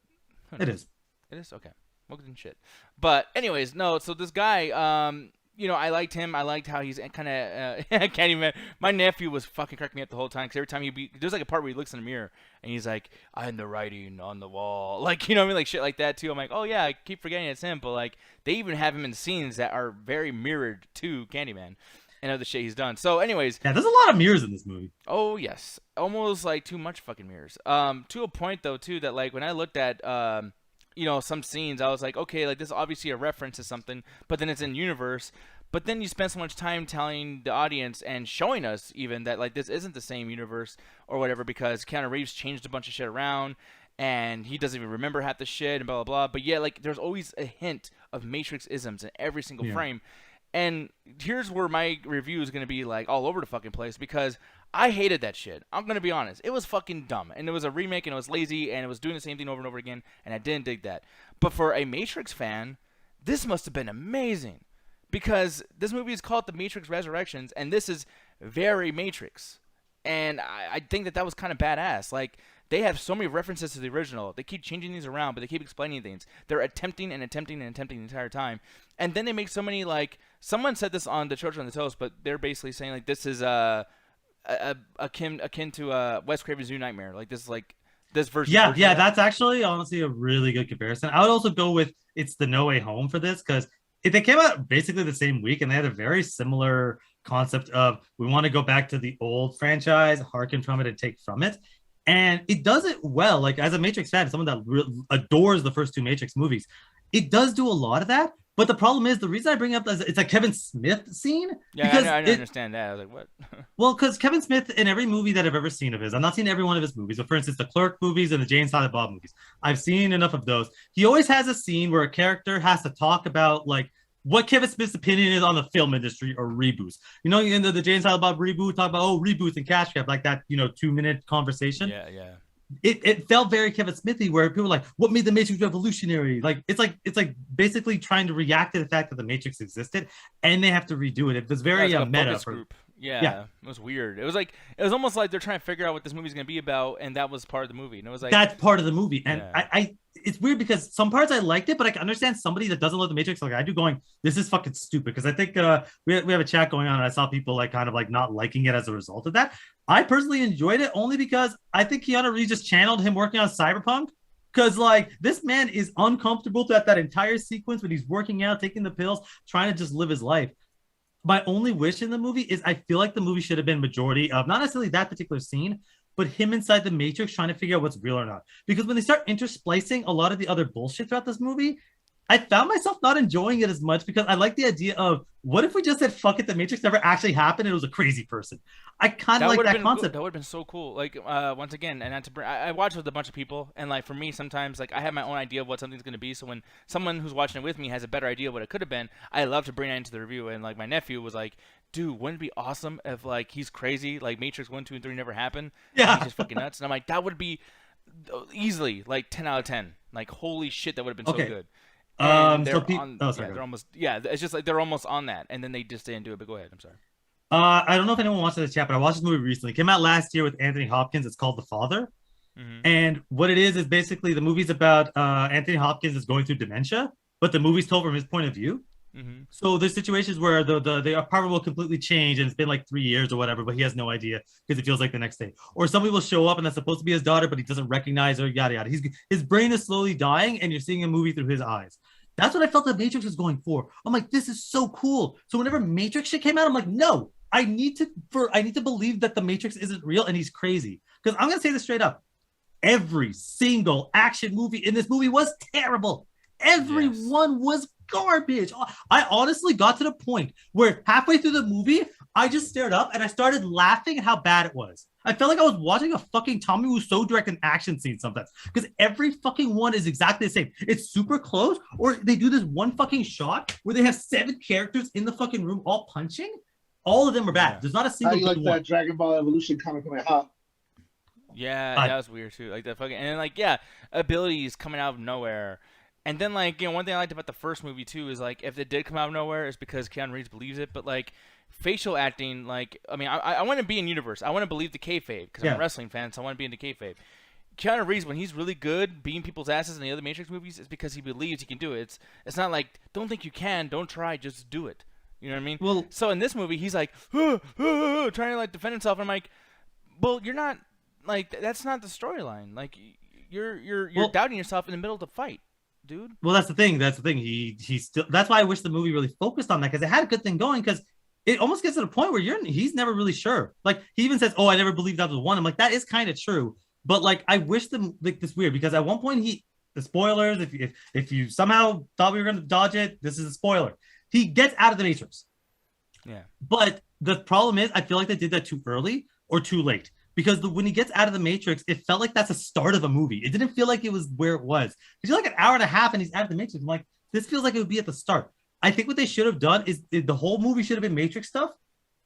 It is. It is okay. Well, then shit. But anyways, no. So this guy, you know, I liked him. I liked how he's kind of Candyman. My nephew was fucking cracking me up the whole time because every time there's like a part where he looks in the mirror and he's like, "I'm the writing on the wall," like, you know what I mean, like shit like that too. I'm like, oh yeah, I keep forgetting it's him, but like they even have him in scenes that are very mirrored to Candyman and other shit he's done. So, anyways, Yeah, there's a lot of mirrors in this movie. oh yes, almost like too much fucking mirrors. To a point though too that like when I looked at you know, some scenes, I was like, okay, like this is obviously a reference to something, but then it's in universe. But then you spend so much time telling the audience and showing us even that like this isn't the same universe or whatever because Keanu Reeves changed a bunch of shit around and he doesn't even remember half the shit and blah blah blah. But yeah, like there's always a hint of Matrix isms in every single frame. And here's where my review is gonna be like all over the fucking place because I hated that shit. I'm gonna be honest. It was fucking dumb, and it was a remake, and it was lazy, and it was doing the same thing over and over again, and I didn't dig that. But for a Matrix fan, this must have been amazing, because this movie is called The Matrix Resurrections, and this is very Matrix, and I think that was kind of badass. Like they have so many references to the original. They keep changing these around, but they keep explaining things. They're attempting and attempting and attempting the entire time, and then they make so many like someone said this on the Children on the Toast, but they're basically saying like this is akin to Wes Craven's New Nightmare. Like this is like this version. Yeah, that's actually honestly a really good comparison. I would also go with it's the No Way Home for this because they came out basically the same week and they had a very similar concept of we want to go back to the old franchise, hearken from it, and take from it. And it does it well. Like as a Matrix fan, someone that adores the first two Matrix movies, it does do a lot of that. But the problem is the reason I bring it up is it's a Kevin Smith scene. Yeah, because I understand that. I was like, what? Well, because Kevin Smith in every movie that I've ever seen of his, I'm not seen every one of his movies, but for instance, the Clerk movies and the Jay and Silent Bob movies, I've seen enough of those. He always has a scene where a character has to talk about like what Kevin Smith's opinion is on the film industry or reboots. You know, in the Jay and Silent Bob reboot, talk about reboots and cash grab, like that, 2-minute conversation. Yeah. It felt very Kevin Smithy, where people were like, "What made the Matrix revolutionary?" Like it's like basically trying to react to the fact that the Matrix existed, and they have to redo it. It was very like a meta focus group. Yeah, it was weird. It was almost like they're trying to figure out what this movie's gonna be about, and that was part of the movie. And it was like that's part of the movie, and yeah. It's weird because some parts I liked it, but I can understand somebody that doesn't love the Matrix like I do going, "This is fucking stupid." Because I think we have a chat going on, and I saw people like kind of like not liking it as a result of that. I personally enjoyed it only because I think Keanu Reeves just channeled him working on Cyberpunk. Because like this man is uncomfortable throughout that entire sequence when he's working out, taking the pills, trying to just live his life. My only wish in the movie is I feel like the movie should have been majority of not necessarily that particular scene, but him inside the Matrix trying to figure out what's real or not. Because when they start intersplicing a lot of the other bullshit throughout this movie, I found myself not enjoying it as much because I like the idea of what if we just said fuck it, the Matrix never actually happened and it was a crazy person. I kind of like that concept. That would have been so cool. Like once again, and I watched with a bunch of people, and like for me, sometimes like I have my own idea of what something's going to be. So when someone who's watching it with me has a better idea of what it could have been, I love to bring that into the review. And like my nephew was like, "Dude, wouldn't it be awesome if like he's crazy, like Matrix 1, 2, and 3 never happened? Yeah, he's just fucking nuts." And I'm like, that would be easily like 10 out of 10. Like holy shit, that would have been so good. It's just like they're almost on that, and then they just didn't do it. But go ahead, I'm sorry. I don't know if anyone watched the chat, but I watched this movie recently. It came out last year with Anthony Hopkins. It's called The Father. Mm-hmm. And what it is basically the movie's about Anthony Hopkins is going through dementia, but the movie's told from his point of view. Mm-hmm. So there's situations where the apartment will completely change, and it's been like 3 years or whatever, but he has no idea because it feels like the next day. Or somebody will show up and that's supposed to be his daughter, but he doesn't recognize her, yada yada. His brain is slowly dying, and you're seeing a movie through his eyes. That's what I felt the Matrix was going for. I'm like, this is so cool. So whenever Matrix shit came out, I'm like, no, I need to believe that the Matrix isn't real and he's crazy. Because I'm gonna say this straight up. Every single action movie in this movie was terrible. Everyone was garbage. I honestly got to the point where halfway through the movie, I just stared up and I started laughing at how bad it was. I felt like I was watching a fucking Tommy Wiseau directed action scene sometimes because every fucking one is exactly the same. It's super close, or they do this one fucking shot where they have 7 characters in the fucking room all punching. All of them are bad. Yeah. There's not a How single you like good that one. Dragon Ball Evolution Kamehameha? Yeah, I- that was weird too. Like that fucking and then like yeah, abilities coming out of nowhere. And then like one thing I liked about the first movie too is like if it did come out of nowhere, it's because Keanu Reeves believes it. But like facial acting, like I mean, I want to be in universe. I want to believe the kayfabe because I'm Yeah. a wrestling fan, so I want to be in the kayfabe. Keanu Reeves, when he's really good beating people's asses in the other Matrix movies, it's because he believes he can do it. It's not like don't think you can, don't try, just do it. You know what I mean? Well, So in this movie, he's like trying to like defend himself. And I'm like, well, you're not like that's not the storyline. Like you're Well- doubting yourself in the middle of the fight, dude. well, that's the thing. That's the thing. He still. That's why I wish the movie really focused on that because it had a good thing going. Because it almost gets to the point where he's never really sure. Like he even says, "Oh, I never believed that was one." I'm like, that is kind of true. But like, I wish them like this weird because at one point the spoilers. If you somehow thought we were gonna dodge it, this is a spoiler. He gets out of the Matrix. Yeah. But the problem is, I feel like they did that too early or too late. Because when he gets out of the Matrix, it felt like that's the start of a movie. It didn't feel like it was where it was. Because you're like an hour and a half and he's out of the Matrix. I'm like, this feels like it would be at the start. I think what they should have done is the whole movie should have been Matrix stuff.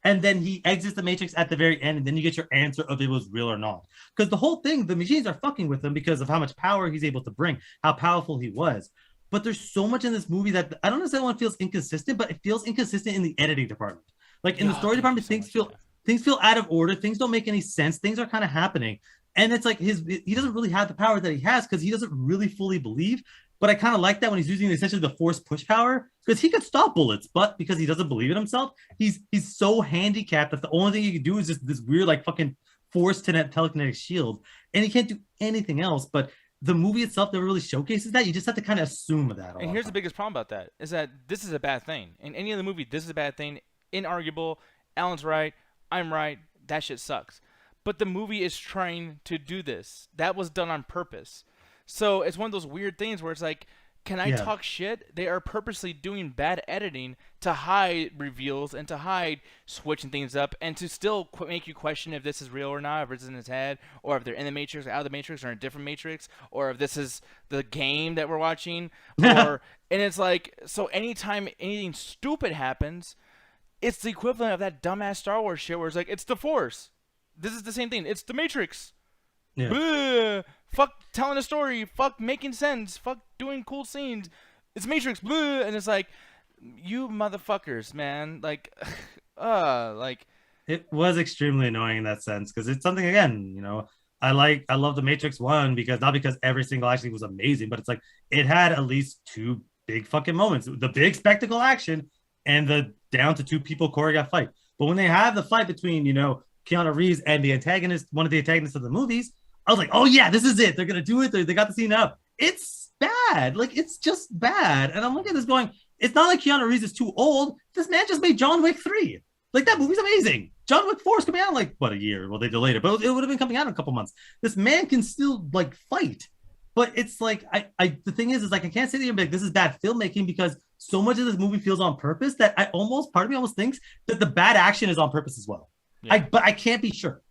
And then he exits the Matrix at the very end. And then you get your answer of it was real or not. Because the whole thing, the machines are fucking with him because of how much power he's able to bring, how powerful he was. But there's so much in this movie that I don't know if that one feels inconsistent, but it feels inconsistent in the editing department. Like in the story department, things feel out of order. Things don't make any sense. Things are kind of happening. And it's like he doesn't really have the power that he has because he doesn't really fully believe. But I kind of like that when he's using essentially the force push power because he could stop bullets, but because he doesn't believe in himself, he's so handicapped that the only thing he can do is just this weird like fucking force telekinetic shield, and he can't do anything else. But the movie itself never really showcases that. You just have to kind of assume that. And here's the biggest problem about that is that this is a bad thing. In any other movie, this is a bad thing. Inarguable. Alan's right. I'm right. That shit sucks. But the movie is trying to do this. That was done on purpose. So it's one of those weird things where it's like, can I talk shit? They are purposely doing bad editing to hide reveals and to hide switching things up and to still make you question if this is real or not, if it's in his head, or if they're in the Matrix, out of the Matrix, or in a different Matrix, or if this is the game that we're watching. And it's like, so anytime anything stupid happens, it's the equivalent of that dumbass Star Wars shit where it's like, it's the Force. This is the same thing. It's the Matrix. Yeah. Blah. Fuck telling a story. Fuck making sense. Fuck doing cool scenes. It's Matrix. Blah. And it's like, you motherfuckers, man. Like, like. It was extremely annoying in that sense because it's something again, you know. I love the Matrix 1 because not because every single action was amazing, but it's like it had at least 2 big fucking moments. The big spectacle action and the down to 2 people choreographed fight. But when they have the fight between, you know, Keanu Reeves and the antagonist, one of the antagonists of the movies, I was like, oh yeah, this is it. They're gonna do it. They got the scene up. It's bad. Like it's just bad. And I'm looking at this going, it's not like Keanu Reeves is too old. This man just made John Wick 3. Like that movie's amazing. John Wick 4 is coming out in like a year. Well, they delayed it, but it would have been coming out in a couple months. This man can still like fight. But it's like the thing is like I can't sit here and be like this is bad filmmaking because so much of this movie feels on purpose that part of me almost thinks that the bad action is on purpose as well. Yeah. But I can't be sure.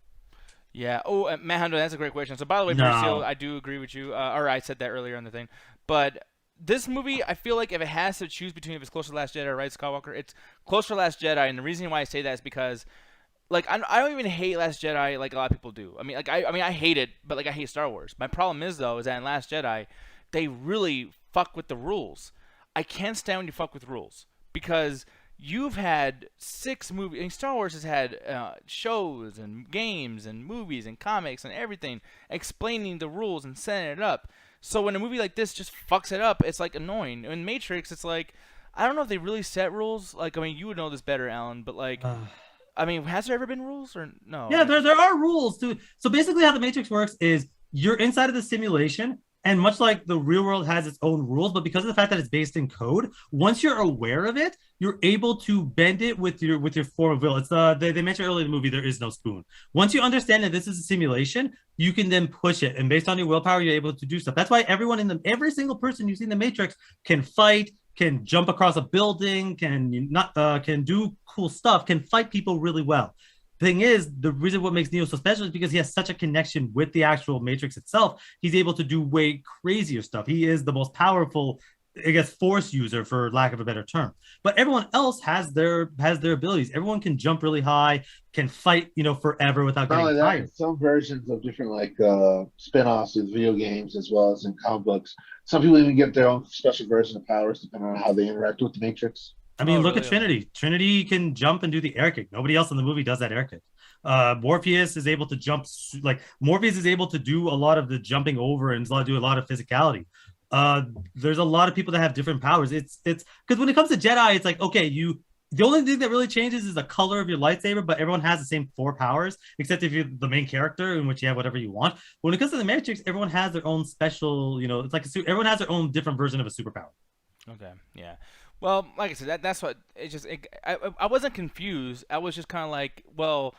Yeah. Oh, Matt Hondo, that's a great question. So, by the way, No. Mauricio, I do agree with you. Or I said that earlier on the thing. But this movie, I feel like if it has to choose between if it's Closer to Last Jedi or Rise of Skywalker, it's Closer to Last Jedi. And the reason why I say that is because, like, I don't even hate Last Jedi like a lot of people do. I mean, I hate it, but like I hate Star Wars. My problem is though is that in Last Jedi, they really fuck with the rules. I can't stand when you fuck with rules because you've had 6 movies. I mean, Star Wars has had shows and games and movies and comics and everything explaining the rules and setting it up. So when a movie like this just fucks it up, it's like annoying. In Matrix, it's like I don't know if they really set rules. Like I mean, you would know this better, Alan, but like. I mean, has there ever been rules or no? Yeah, there are rules too. So basically how the Matrix works is you're inside of the simulation and much like the real world has its own rules, but because of the fact that it's based in code, once you're aware of it, you're able to bend it with your form of will. It's they mentioned earlier in the movie there is no spoon. Once you understand that this is a simulation, you can then push it, and based on your willpower, you're able to do stuff. That's why every single person you see in the Matrix can fight, can jump across a building, can do cool stuff, can fight people really well. thing is, the reason what makes Neo so special is because he has such a connection with the actual Matrix itself. He's able to do way crazier stuff. He is the most powerful, I guess, force user, for lack of a better term. But everyone else has their abilities. Everyone can jump really high, can fight, forever without Not only getting that, tired. some versions of different like spin-offs with video games as well as in comic books. Some people even get their own special version of powers depending on how they interact with the Matrix. I mean, Oh, look really? at Trinity. Trinity can jump and do the air kick. Nobody else in the movie does that air kick. Morpheus is able to jump, like Morpheus is able to do a lot of the jumping over and do a lot of physicality. There's a lot of people that have different powers. It's because when it comes to Jedi, it's like, okay, the only thing that really changes is the color of your lightsaber, but everyone has the same 4 powers, except if you're the main character, in which you have whatever you want. But when it comes to the Matrix, everyone has their own special, it's like everyone has their own different version of a superpower. Okay, yeah. Well, like I said, that's what it just. I wasn't confused. I was just kind of like, well,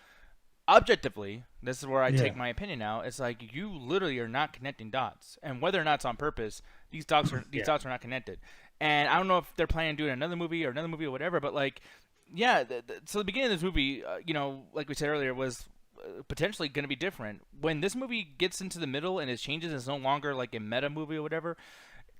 objectively, this is where I take Yeah. my opinion now. It's like you literally are not connecting dots, and whether or not it's on purpose, these dots are Yeah. dots are not connected. And I don't know if they're planning on doing another movie or whatever, but like, yeah. So the beginning of this movie, like we said earlier, was potentially going to be different. When this movie gets into the middle and it changes, and it's no longer like a meta movie or whatever.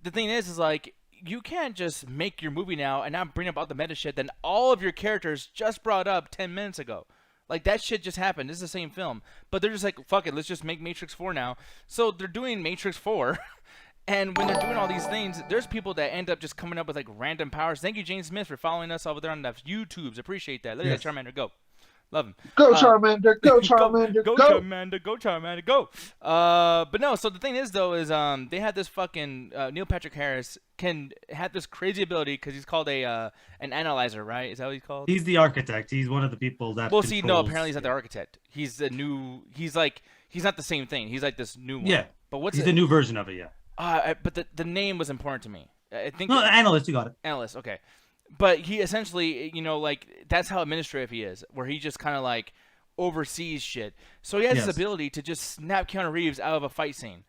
The thing is like you can't just make your movie now and not bring up all the meta shit that all of your characters just brought up 10 minutes ago. Like that shit just happened. This is the same film, but they're just like, fuck it, let's just make Matrix 4 now. So they're doing Matrix 4. And when they're doing all these things, there's people that end up just coming up with like random powers. Thank you, James Smith, for following us over there on the YouTubes. Appreciate that. Look at Yes. that Charmander go. Love him. Go Charmander, go Charmander, go, go! Charmander, go Charmander, go. But no. So the thing is, though, is they had this fucking Neil Patrick Harris had this crazy ability because he's called an analyzer, right? Is that what he's called? He's the architect. He's one of the people that. Well, see, no. controls- Apparently, he's not the architect. He's the new. He's not the same thing. He's like this new one. Yeah. But what's He's it? the new version of it. Yeah. But the name was important to me. I think No, analyst. You got it. analyst. Okay. But he essentially, like that's how administrative he is, where he just kind of like oversees shit. So he has Yes. this ability to just snap Keanu Reeves out of a fight scene.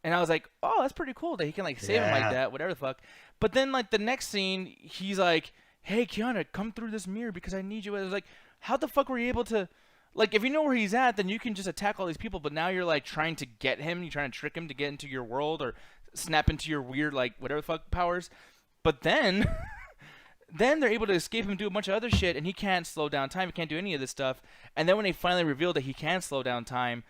And I was like, oh, that's pretty cool that he can like save him like Yeah. that, whatever the fuck. But then like the next scene, he's like, hey, Keanu, come through this mirror because I need you. I was like, how the fuck were you able to, like, if you know where he's at, then you can just attack all these people. But now you're like trying to get him, you're trying to trick him to get into your world or snap into your weird like whatever the fuck powers. But then then they're able to escape him and do a bunch of other shit, and he can't slow down time. He can't do any of this stuff. And then when they finally reveal that he can slow down time,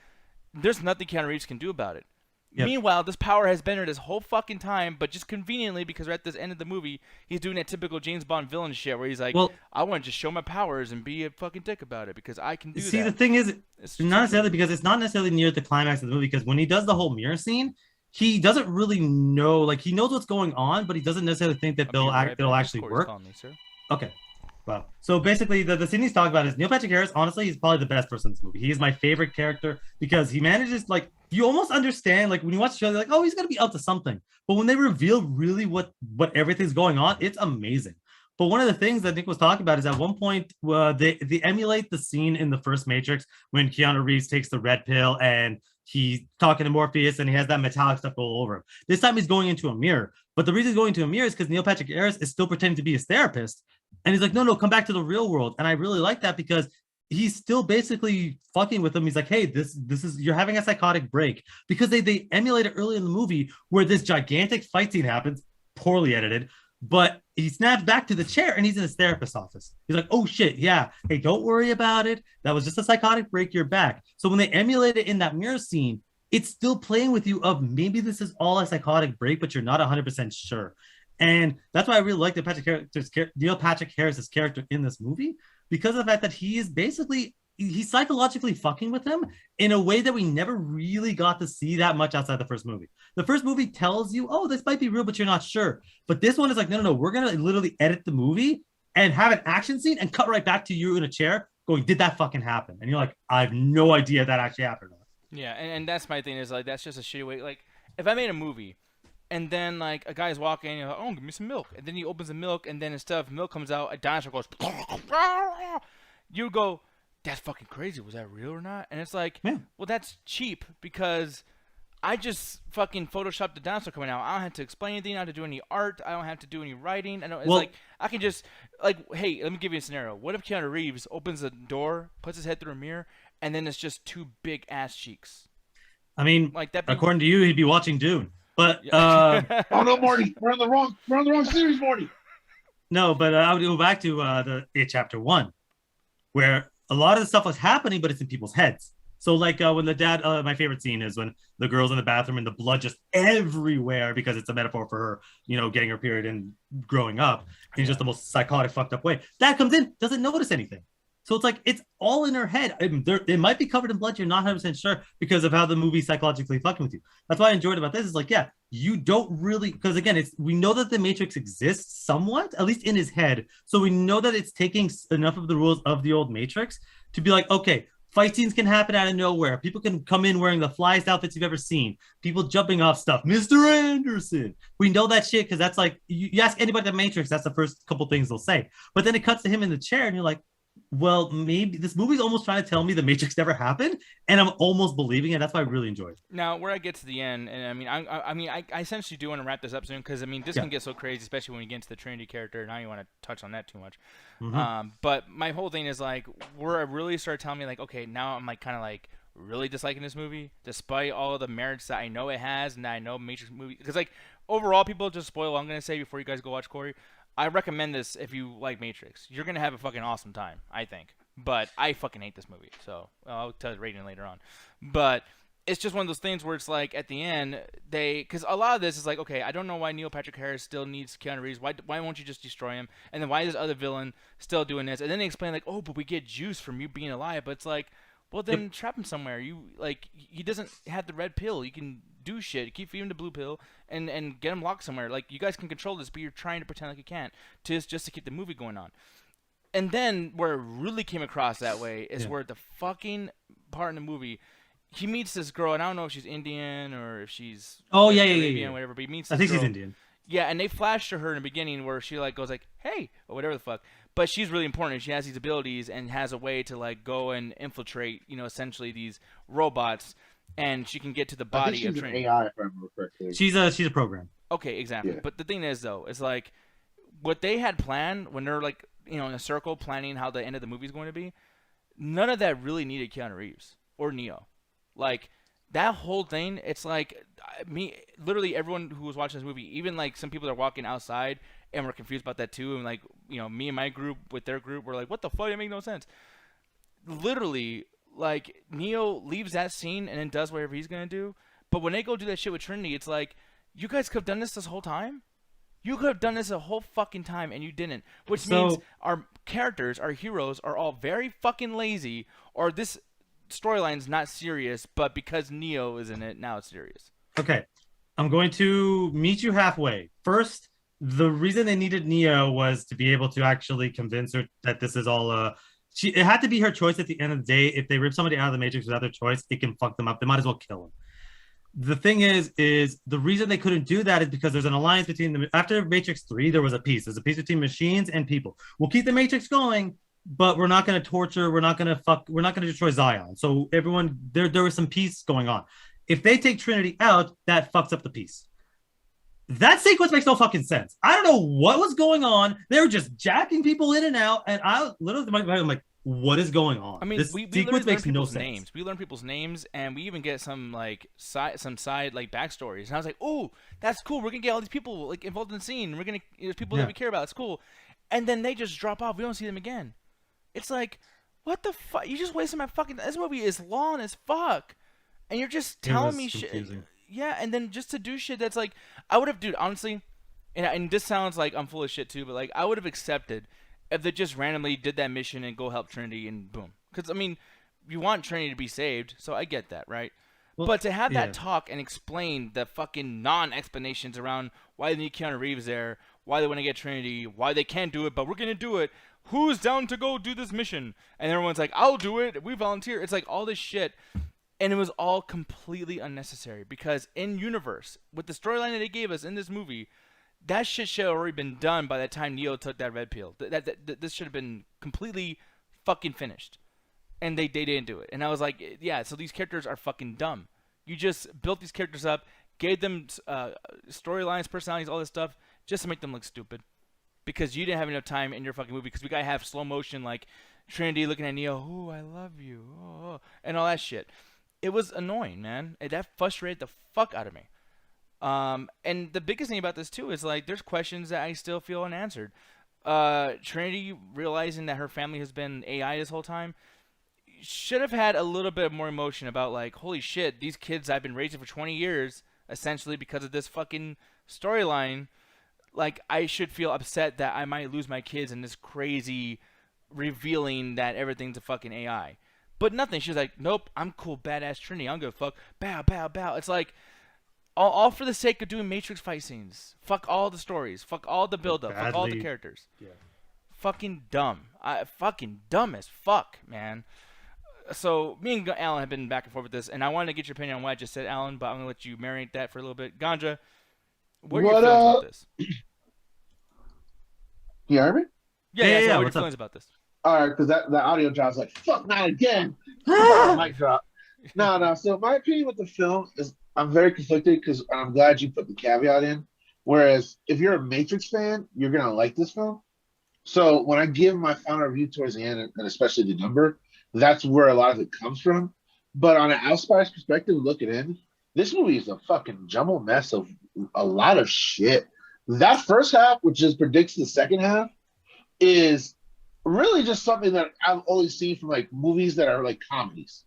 there's nothing Keanu Reeves can do about it. Yep. Meanwhile, this power has been there this whole fucking time, but just conveniently, because we're at this end of the movie, he's doing that typical James Bond villain shit where he's like, Well- I want to just show my powers and be a fucking dick about it because I can do See, that. the thing is, It's not necessarily because it's not necessarily near the climax of the movie. Because when he does the whole mirror scene, he doesn't really know. Like he knows what's going on, but he doesn't necessarily think that I'll be right it'll back. actually Corey's work. calling me, sir. Okay. Well, so basically, the scene he's talking about is Neil Patrick Harris. Honestly, he's probably the best person in this movie. He is my favorite character because he manages, like, you almost understand, like, when you watch the show, you're like, oh, he's going to be up to something. But when they reveal really what everything's going on, it's amazing. But one of the things that Nick was talking about is at one point, they emulate the scene in the first Matrix when Keanu Reeves takes the red pill and he's talking to Morpheus and he has that metallic stuff all over him. This time he's going into a mirror. But the reason he's going into a mirror is because Neil Patrick Harris is still pretending to be his therapist. And he's like, no, come back to the real world. And I really like that because he's still basically fucking with him. He's like, hey, this is, you're having a psychotic break. Because they emulate it early in the movie where this gigantic fight scene happens, poorly edited, but he snaps back to the chair and he's in his therapist's office. He's like, oh shit, yeah. Hey, don't worry about it. That was just a psychotic break, you're back. So when they emulate it in that mirror scene, it's still playing with you of maybe this is all a psychotic break, but you're not 100% sure. And that's why I really like Neil Patrick Harris's character in this movie, because of the fact that he is basically, he's psychologically fucking with him in a way that we never really got to see that much outside the first movie. The first movie tells you, oh, this might be real, but you're not sure. But this one is like, no, we're going to literally edit the movie and have an action scene and cut right back to you in a chair going, did that fucking happen? And you're like, I have no idea that actually happened. Yeah, and that's my thing is like that's just a shitty way. Like if I made a movie and then like a guy's walking and you're like, oh, give me some milk, and then he opens the milk and then instead of milk comes out, a dinosaur goes. You go, that's fucking crazy. Was that real or not? And it's like, Yeah. well, that's cheap because I just fucking photoshopped the dinosaur coming out. I don't have to explain anything. I don't have to do any art. I don't have to do any writing. I don't. It's Well- like I can just like, hey, let me give you a scenario. What if Keanu Reeves opens the door, puts his head through a mirror, and then it's just two big ass cheeks? I mean, Like that. according to you, he'd be watching Dune. But Oh no, Morty, we're on the wrong series, Morty. no, but I would go back to the It Chapter 1, where a lot of the stuff was happening, but it's in people's heads. So like when the dad, my favorite scene is when the girl's in the bathroom and the blood just everywhere because it's a metaphor for her, getting her period and growing up in just the most psychotic, fucked up way. Dad comes in, doesn't notice anything. So it's like, it's all in her head. It might be covered in blood. You're not 100% sure because of how the movie psychologically fucking with you. That's why I enjoyed about this. Is like, yeah, you don't really, because again, we know that the Matrix exists somewhat, at least in his head. So we know that it's taking enough of the rules of the old Matrix to be like, okay, fight scenes can happen out of nowhere. People can come in wearing the flyest outfits you've ever seen. People jumping off stuff. Mr. Anderson. We know that shit because that's like, you ask anybody at the Matrix, that's the first couple things they'll say. But then it cuts to him in the chair and you're like, well, maybe this movie's almost trying to tell me the Matrix never happened, and I'm almost believing it. That's why I really enjoyed it. Now, where I get to the end, and I essentially do want to wrap this up soon because this Yeah. can get so crazy, especially when you get into the Trinity character. And I don't want to touch on that too much. Mhm. But my whole thing is like, where it really started telling me like, okay, now I'm like kind of like really disliking this movie, despite all of the merits that I know it has, and that I know Matrix movie. Because like overall, people just spoil what I'm gonna say before you guys go watch Corey. I recommend this if you like Matrix. You're gonna have a fucking awesome time, I think. But I fucking hate this movie, so I'll tell you the rating later on. But it's just one of those things where it's like at the end because a lot of this is like, okay, I don't know why Neil Patrick Harris still needs Keanu Reeves. Why won't you just destroy him? And then why is this other villain still doing this? And then they explain like, oh, but we get juice from you being alive. But it's like, well, then trap him somewhere. He doesn't have the red pill. You can do shit. Keep feeding him the blue pill and get him locked somewhere. Like you guys can control this, but you're trying to pretend like you can't just to keep the movie going on. And then where it really came across that way is where the fucking part in the movie, he meets this girl, and I don't know if she's Indian or if she's Arabian, whatever. But he meets this I think girl. she's Indian. Yeah, and they flash to her in the beginning where she like goes like, "Hey," or whatever the fuck. But she's really important. She has these abilities and has a way to like go and infiltrate, essentially these robots, and she can get to the I think body she's of an Trinity. AI, if I remember correctly. She's a program. Okay, exactly. Yeah. But the thing is, though, is like what they had planned when they're like, in a circle planning how the end of the movie is going to be. None of that really needed Keanu Reeves or Neo. Like that whole thing, it's like literally everyone who was watching this movie, even like some people that are walking outside and were confused about that too. And like, me and my group with their group were like, what the fuck? That makes no sense. Literally, like Neo leaves that scene and then does whatever he's going to do. But when they go do that shit with Trinity, it's like, you guys could have done this whole time? You could have done this a whole fucking time and you didn't. Which means our characters, our heroes, are all very fucking lazy, or this storyline's not serious, but because Neo is in it, now it's serious. Okay, I'm going to meet you halfway. First, the reason they needed Neo was to be able to actually convince her that this is all it had to be her choice at the end of the day. If they rip somebody out of the Matrix without their choice, it can fuck them up. They might as well kill him. The thing is the reason they couldn't do that is because there's an alliance between them. After Matrix 3, there was a peace. There's a peace between machines and people. We'll keep the Matrix going, but we're not going to torture. We're not going to destroy Zion. So everyone, there was some peace going on. If they take Trinity out, that fucks up the peace. That sequence makes no fucking sense. I don't know what was going on. They were just jacking people in and out, and I literally, I'm like, what is going on? I mean, this we sequence learn makes no people's sense. names. We learn people's names, and we even get some like side like backstories. And I was like, "Oh, that's cool. We're gonna get all these people like involved in the scene. We're gonna there's people that we care about. It's cool." And then they just drop off. We don't see them again. It's like, what the fuck? You just wasted my fucking. This movie is long as fuck, and you're just telling me shit. Yeah, and then just to do shit that's like, I would have, dude. Honestly, and this sounds like I'm full of shit too, but like I would have accepted if they just randomly did that mission and go help Trinity and boom. Because, I mean, you want Trinity to be saved, so I get that, right? Well, but to have that talk and explain the fucking non-explanations around why they need Keanu Reeves there, why they want to get Trinity, why they can't do it, but we're going to do it. Who's down to go do this mission? And everyone's like, I'll do it. We volunteer. It's like all this shit. And it was all completely unnecessary because in universe, with the storyline that they gave us in this movie, that shit should have already been done by the time Neo took that red pill. This should have been completely fucking finished. And they didn't do it. And I was like, yeah, so these characters are fucking dumb. You just built these characters up, gave them storylines, personalities, all this stuff, just to make them look stupid. Because you didn't have enough time in your fucking movie. Because we gotta have slow motion, like Trinity looking at Neo, "Oh, I love you," and all that shit. It was annoying, man. That frustrated the fuck out of me. And the biggest thing about this too is like there's questions that I still feel unanswered. Trinity realizing that her family has been AI this whole time should have had a little bit more emotion about like, holy shit, these kids I've been raising for 20 years essentially because of this fucking storyline. Like I should feel upset that I might lose my kids in this crazy revealing that everything's a fucking AI. But nothing. She's like, nope, I'm cool, badass Trinity. I don't give a fuck. Bow, bow, bow. It's like all for the sake of doing Matrix fight scenes. Fuck all the stories. Fuck all the build-up. Fuck all the characters. Yeah. Fucking dumb. Fucking dumb as fuck, man. So me and Alan have been back and forth with this, and I wanted to get your opinion on what I just said, Alan, but I'm going to let you marinate that for a little bit. Ganja, what are your feelings about this? You hear me? Yeah. What are your feelings about this? All right, because that audio drop's like, fuck, not again. Mic drop. No. So my opinion with the film is I'm very conflicted because I'm glad you put the caveat in. Whereas if you're a Matrix fan, you're going to like this film. So when I give my final review towards the end, and especially the number, that's where a lot of it comes from. But on an outsider's perspective, looking in, this movie is a fucking jumbled mess of a lot of shit. That first half, which just predicts the second half, is really just something that I've only seen from like movies that are like comedies.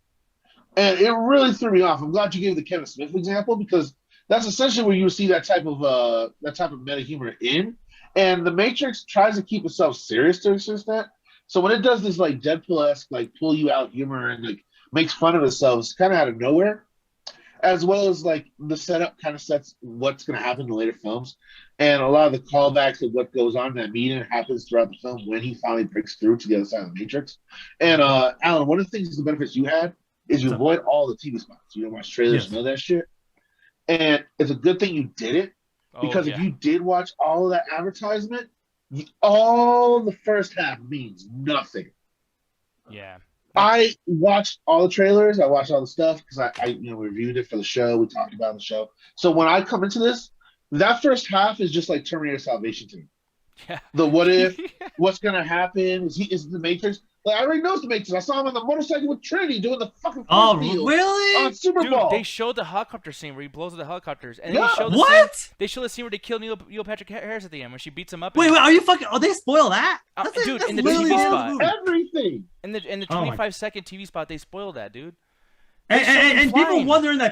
And it really threw me off. I'm glad you gave the Kevin Smith example because that's essentially where you see that type of meta humor in. And The Matrix tries to keep itself serious to an extent. So when it does this like Deadpool-esque like pull you out humor and like makes fun of itself, it's kind of out of nowhere. As well as like the setup kind of sets what's going to happen in later films. And a lot of the callbacks of what goes on in that meeting happens throughout the film when he finally breaks through to the other side of the Matrix. And Alan, one of the things, the benefits you had is you avoid all the TV spots. You don't watch trailers, know that shit. And it's a good thing you did it because if you did watch all of that advertisement, all the first half means nothing. Yeah. I watched all the trailers. I watched all the stuff because I reviewed it for the show. We talked about it on the show. So when I come into this, that first half is just like Terminator Salvation to me. Yeah. The what if, what's gonna happen? Is the Matrix? Like, I already know it's the Matrix. I saw him on the motorcycle with Trinity doing the fucking really? On Super Bowl. They showed the helicopter scene where he blows up the helicopters, and Yeah. they showed they show the scene where they kill Neil Patrick Harris at the end when she beats him up. Wait, are you fucking? Oh, they spoil that? Dude, in the literally TV the spot. movie. Everything. In the 25-second TV spot, they spoiled that, dude. And people wonder in the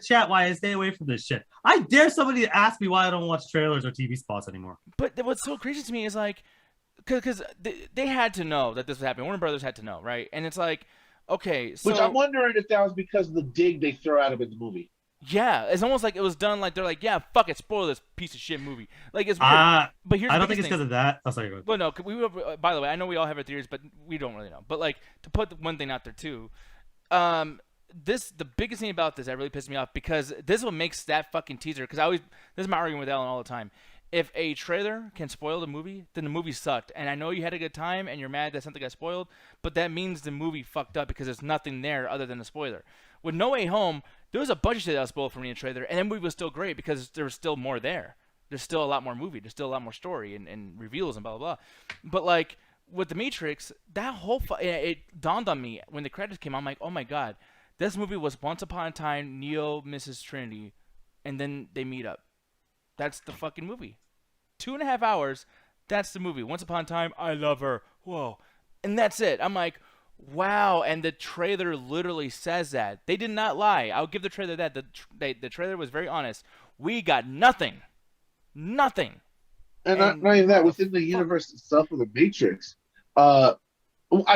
chat why I stay away from this shit. I dare somebody to ask me why I don't watch trailers or TV spots anymore. But what's so crazy to me is like, because they had to know that this was happening. Warner Brothers had to know, right? And it's like, okay, so Which I'm wondering if that was because of the dig they throw out of it in the movie. yeah, it's almost like it was done like they're like, yeah, fuck it, spoil this piece of shit movie. Like it's weird. But here's I the don't think biggest it's because of that. Oh, sorry. Go ahead. Well, no, by the way, I know we all have our theories, but we don't really know. But like to put one thing out there too, the biggest thing about this that really pissed me off because this is what makes that fucking teaser. Because this is my argument with Ellen all the time. If a trailer can spoil the movie, then the movie sucked. And I know you had a good time and you're mad that something got spoiled, but that means the movie fucked up because there's nothing there other than a spoiler. With No Way Home, there was a bunch of shit that was spoiled from me in the trailer, and the movie was still great because there was still more there. There's still a lot more movie. There's still a lot more story and reveals and blah, blah, blah. But like with The Matrix, that whole it dawned on me when the credits came out. I'm like, oh my God, this movie was once upon a time Neo misses Trinity, and then they meet up. That's the fucking movie. 2.5 hours, that's the movie. Once upon a time, I love her. Whoa. And that's it. I'm like, wow. And the trailer literally says that. They did not lie. I'll give the trailer that. The trailer was very honest. We got nothing. Nothing. And not even that, within the universe itself of the Matrix, I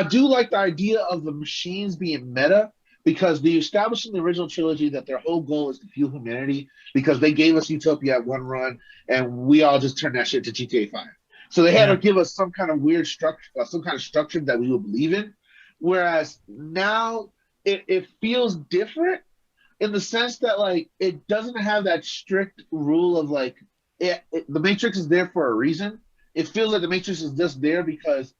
do like the idea of the machines being meta, because they established in the original trilogy that their whole goal is to fuel humanity because they gave us Utopia at one run and we all just turned that shit to GTA 5. So they had to give us some kind of weird structure, some kind of structure that we would believe in. Whereas now it feels different in the sense that like it doesn't have that strict rule of like the Matrix is there for a reason. It feels like the Matrix is just there because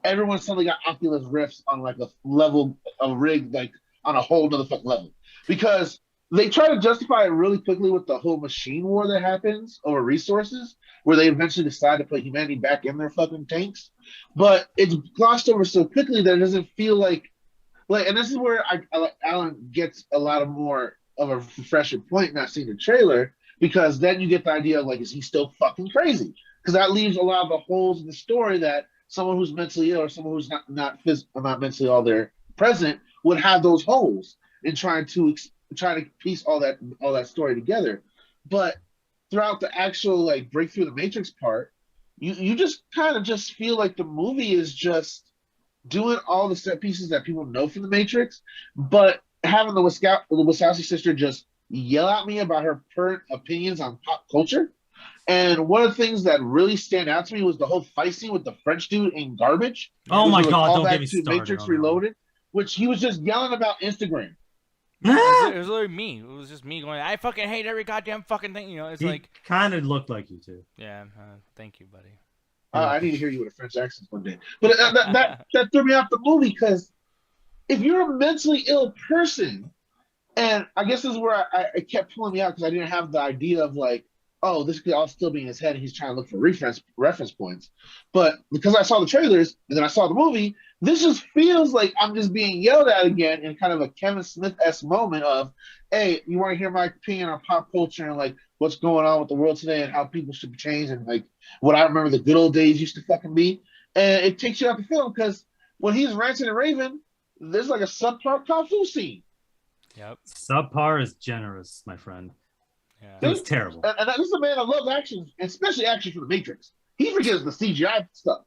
everyone suddenly got Oculus Rifts on like a level of rig, like on a whole nother fucking level. because they try to justify it really quickly with the whole machine war that happens over resources, where they eventually decide to put humanity back in their fucking tanks. But it's glossed over so quickly that it doesn't feel like, and this is where Alan gets a lot of more of a fresher point not seeing the trailer, because then you get the idea of like, is he still fucking crazy? Because that leaves a lot of the holes in the story that someone who's mentally ill or someone who's not mentally all there present would have those holes in trying to piece all that story together. But throughout the actual like breakthrough the Matrix part, you just kind of just feel like the movie is just doing all the set pieces that people know from the Matrix, but having the Wachowski sister just yell at me about her current opinions on pop culture. And one of the things that really stand out to me was the whole fight scene with the French dude in Garbage. Oh my God! Don't Callback get me to started. Matrix on that one. Reloaded, which he was just yelling about Instagram. It was literally me. It was just me going, I fucking hate every goddamn fucking thing. You know, it's He like, kind of looked like you too. yeah, thank you, buddy. I need to hear you with a French accent one day. But that threw me off the movie, because if you're a mentally ill person, and I guess this is where I kept pulling me out, because I didn't have the idea of like, oh, this could all still be in his head and he's trying to look for reference points. But because I saw the trailers and then I saw the movie, this just feels like I'm just being yelled at again in kind of a Kevin Smith-esque moment of, hey, you want to hear my opinion on pop culture and like what's going on with the world today and how people should change and like what I remember the good old days used to fucking be. And it takes you out the film, because when he's ranting and raving, there's like a subpar kung fu scene. Yep. Subpar is generous, my friend. Yeah. It was terrible. And this is a man that loves action, especially action from the Matrix. He forgets the CGI stuff.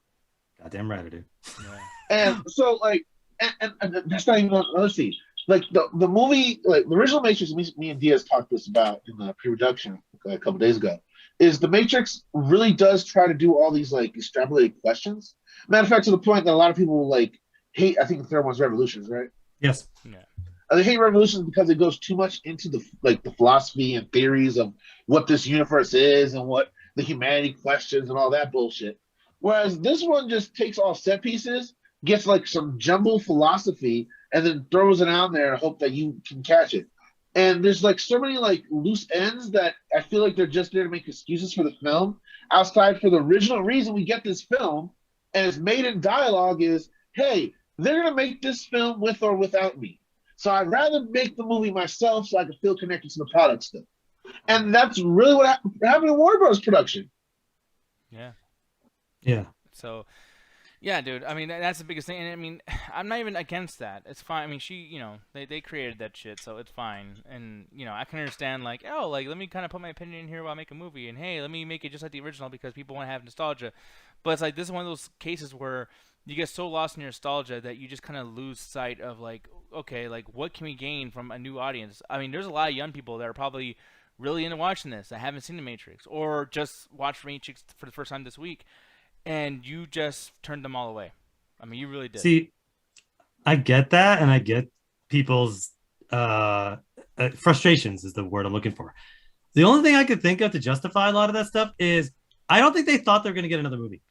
Goddamn right I do. Yeah. And so, like, and that's not even another scene. Like, the movie, like, the original Matrix, me and Diaz talked this about in the pre-production a couple days ago, is the Matrix really does try to do all these, like, extrapolated questions. Matter of fact, to the point that a lot of people, like, hate, I think the third one's Revolutions, right? Yes. Yeah. They hate Revolutions because it goes too much into the philosophy and theories of what this universe is and what the humanity questions and all that bullshit. Whereas this one just takes all set pieces, gets like some jumbled philosophy, and then throws it out there and hope that you can catch it. And there's like so many like loose ends that I feel like they're just there to make excuses for the film, outside for the original reason we get this film, and it's made in dialogue is, hey, they're gonna make this film with or without me. So I'd rather make the movie myself so I can feel connected to the product still. And that's really what happened in Warner Bros. Production. Yeah. Yeah. So, yeah, dude. I mean, that's the biggest thing. And I mean, I'm not even against that. It's fine. I mean, they created that shit, so it's fine. And I can understand like, oh, like let me kind of put my opinion in here while I make a movie, and hey, let me make it just like the original because people want to have nostalgia. But it's like this is one of those cases where you get so lost in your nostalgia that you just kind of lose sight of like, okay, like what can we gain from a new audience? I mean, there's a lot of young people that are probably really into watching this that haven't seen The Matrix or just watched Matrix for the first time this week, and you just turned them all away. I mean, you really did. See, I get that, and I get people's frustrations is the word I'm looking for. The only thing I could think of to justify a lot of that stuff is I don't think they thought they were going to get another movie.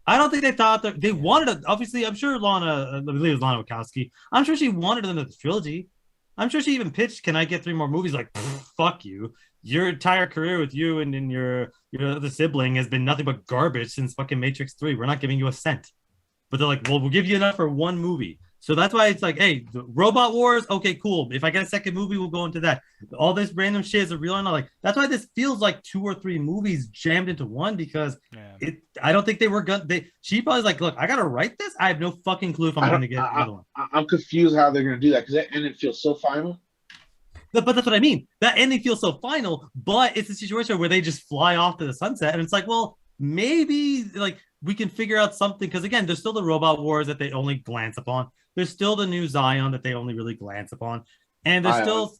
I don't think they thought that they wanted it. Obviously, I'm sure Lana, I believe it was Lana Wachowski. I'm sure she wanted another trilogy. I'm sure she even pitched, "Can I get 3 more movies?" Like, fuck you. Your entire career with you and your other sibling has been nothing but garbage since fucking Matrix 3. We're not giving you a cent. But they're like, well, we'll give you enough for 1 movie. So that's why it's like, hey, the Robot Wars, okay, cool. If I get a second movie, we'll go into that. All this random shit is a real or not. Like, that's why this feels like 2 or 3 movies jammed into one, because I don't think they were gonna. She probably like, look, I gotta write this. I have no fucking clue if I'm gonna get another one. I'm confused how they're gonna do that, because that ending feels so final. But that's what I mean. That ending feels so final, but it's a situation where they just fly off to the sunset, and it's like, well, maybe like we can figure out something, because again, there's still the Robot Wars that they only glance upon. There's still the new Zion that they only really glance upon, and there's still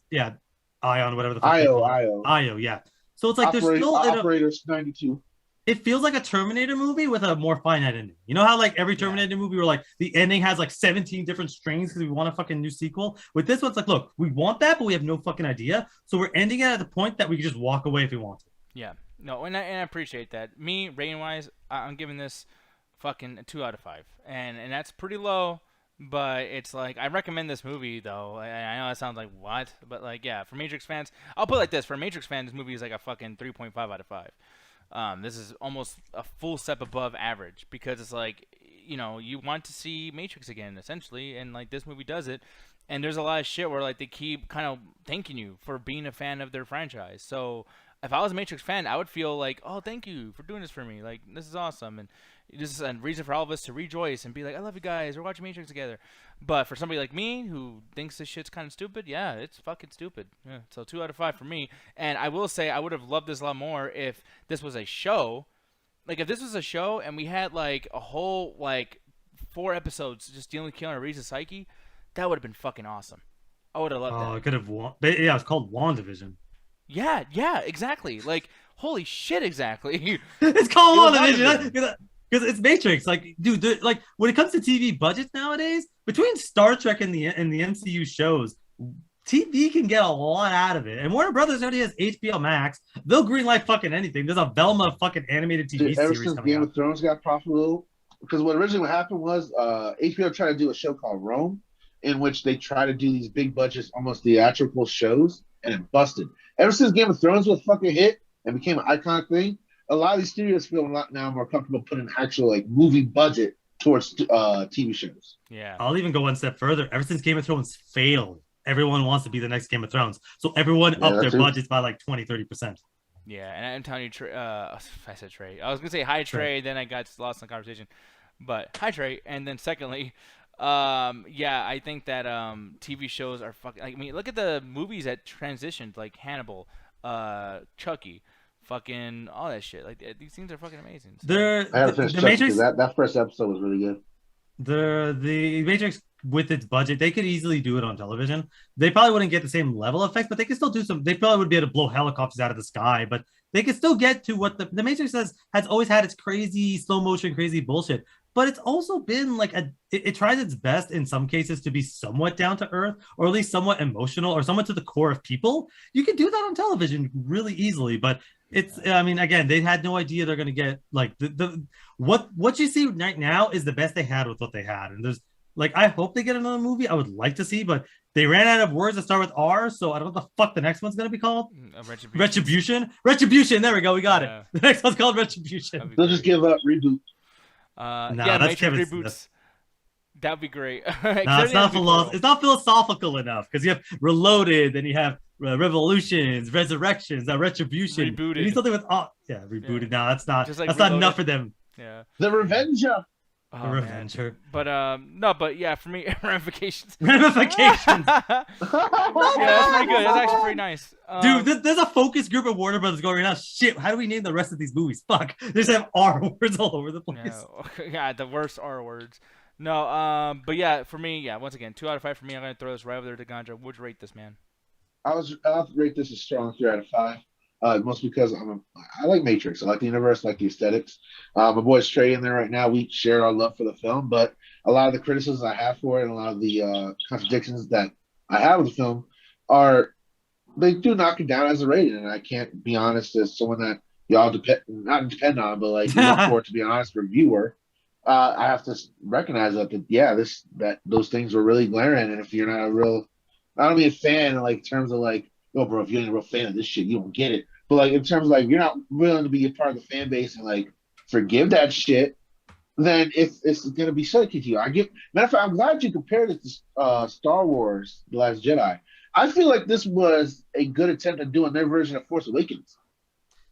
Ion, whatever the fuck Io, yeah. So it's like there's still Operators 92. It feels like a Terminator movie with a more finite ending. You know how like every Terminator movie where like the ending has like 17 different strings because we want a fucking new sequel? With this one, it's like, look, we want that, but we have no fucking idea. So we're ending it at the point that we can just walk away if we want to. Yeah. No, and I appreciate that. Me, rating-wise, I'm giving this fucking a 2 out of 5. And that's pretty low, But it's like I recommend this movie though. I know that sounds like what, but like yeah, for Matrix fans, I'll put it like this: for Matrix fans, this movie is like a fucking 3.5 out of 5. This is almost a full step above average because it's like you want to see Matrix again essentially, and like this movie does it. And there's a lot of shit where like they keep kind of thanking you for being a fan of their franchise. So if I was a Matrix fan, I would feel like, oh, thank you for doing this for me. Like this is awesome, and this is a reason for all of us to rejoice and be like, I love you guys. We're watching Matrix together. But for somebody like me who thinks this shit's kind of stupid, yeah, it's fucking stupid. Yeah, so 2 out of 5 for me. And I will say I would have loved this a lot more if this was a show. Like if this was a show and we had like a whole like 4 episodes just dealing with Keanu Reeves' psyche, that would have been fucking awesome. I would have loved that. Oh, it could have won. Yeah, it's called WandaVision. Yeah, exactly. Like, holy shit, exactly. It's called It was WandaVision because it's Matrix. Like, dude, like when it comes to TV budgets nowadays, between Star Trek and the MCU shows, TV can get a lot out of it. And Warner Brothers already has HBO Max. They'll greenlight fucking anything. There's a Velma fucking animated TV Dude, ever series since coming Game out. of Thrones got profitable, because what originally happened was HBO tried to do a show called Rome, in which they try to do these big budgets, almost theatrical shows, and it busted. Ever since Game of Thrones was fucking hit and became an iconic thing, a lot of these studios feel a lot now more comfortable putting actual like movie budget towards TV shows. Yeah. I'll even go one step further. Ever since Game of Thrones failed, everyone wants to be the next Game of Thrones. So everyone upped their budgets by like 20-30%. Yeah, and I'm telling you, I said Trey. I was gonna say hi Trey, then I got lost in the conversation. But hi Trey, and then secondly, yeah, I think that TV shows are fucking. Like, I mean, look at the movies that transitioned, like Hannibal, Chucky, fucking all that shit. Like these things are fucking amazing. So. I had to finish The Chucky, Matrix. that first episode was really good. The Matrix with its budget, they could easily do it on television. They probably wouldn't get the same level of effects, but they could still do some. They probably would be able to blow helicopters out of the sky, but they could still get to what the Matrix has always had its crazy slow motion, crazy bullshit. But it's also been like it tries its best in some cases to be somewhat down to earth, or at least somewhat emotional, or somewhat to the core of people. You can do that on television really easily, but it's, I mean, again, they had no idea they're going to get like what you see right now is the best they had with what they had. And there's like, I hope they get another movie. I would like to see, but they ran out of words that start with R. So I don't know what the fuck the next one's going to be called. Retribution. There we go. We got it. The next one's called Retribution. They'll just give up, reboot. Yeah, that's Matrix reboots. That'd be great. No, it's not philosophical enough because you have Reloaded, then you have Revolutions, Resurrections, Retribution. Rebooted. You need something with rebooted. Yeah. No, that's not. Just like that's not Reloaded. enough for them. Yeah. The Revenger. Oh, Revenger. But no, but yeah, for me, ramifications. Ramifications. Yeah, that's pretty good. That's actually pretty nice. Dude, there's a focus group of Warner Brothers going right now. Shit, how do we name the rest of these movies? Fuck, they just have R words all over the place. Yeah, the worst R words. No, but yeah, for me, yeah, once again, 2 out of 5 for me. I'm gonna throw this right over there to Ganja. Would you rate this, man? I'll rate this a strong 3 out of 5. Mostly because I like Matrix. I like the universe, I like the aesthetics. My boy's Trey in there right now. We share our love for the film, but a lot of the criticisms I have for it and a lot of the contradictions that I have with the film they do knock it down as a rating. And I can't be honest as someone that y'all not depend on, but like look for it to be an honest reviewer. I have to recognize that those things were really glaring. And if you're not I don't mean a fan in like terms of like, oh bro, if you ain't a real fan of this shit, you don't get it. But like in terms of like you're not willing to be a part of the fan base and like forgive that shit, then it's gonna be sucky to you. Matter of fact, I'm glad you compared it to Star Wars: The Last Jedi. I feel like this was a good attempt at doing their version of Force Awakens.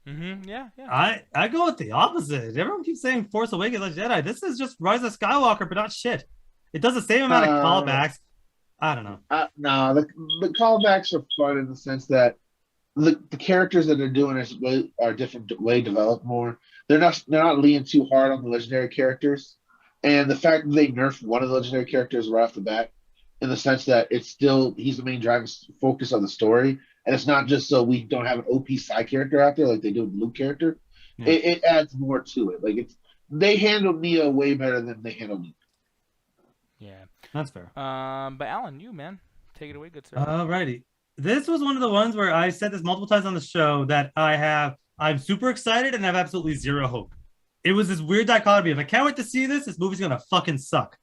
Mm-hmm. Yeah. I go with the opposite. Everyone keeps saying Force Awakens like Jedi. This is just Rise of Skywalker, but not shit. It does the same amount of callbacks. I don't know. No, the callbacks are fun in the sense that the characters that they're doing are different, way developed more. They're not leaning too hard on the legendary characters, and the fact that they nerfed one of the legendary characters right off the bat, in the sense that he's the main driving focus of the story, and it's not just so we don't have an OP side character out there like they do with the Luke character. Yeah. It adds more to it. Like they handled Neo way better than they handled Luke. Yeah. That's fair. But Alan, you man, take it away, good sir. Alrighty. This was one of the ones where I said this multiple times on the show that I'm super excited and have absolutely zero hope. It was this weird dichotomy of I can't wait to see this movie's gonna fucking suck.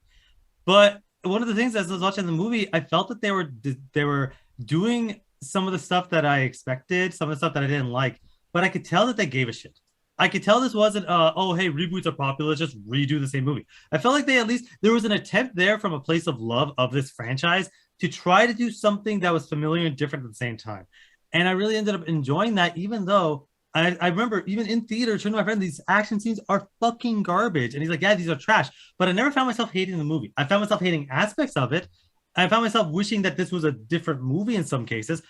But one of the things as I was watching the movie, I felt that they were doing some of the stuff that I expected, some of the stuff that I didn't like, but I could tell that they gave a shit. I could tell this wasn't oh hey, reboots are popular, let's just redo the same movie. I felt like they at least there was an attempt there from a place of love of this franchise to try to do something that was familiar and different at the same time. And I really ended up enjoying that, even though I remember even in theater, turning to my friend, these action scenes are fucking garbage. And he's like, yeah, these are trash. But I never found myself hating the movie. I found myself hating aspects of it. I found myself wishing that this was a different movie in some cases.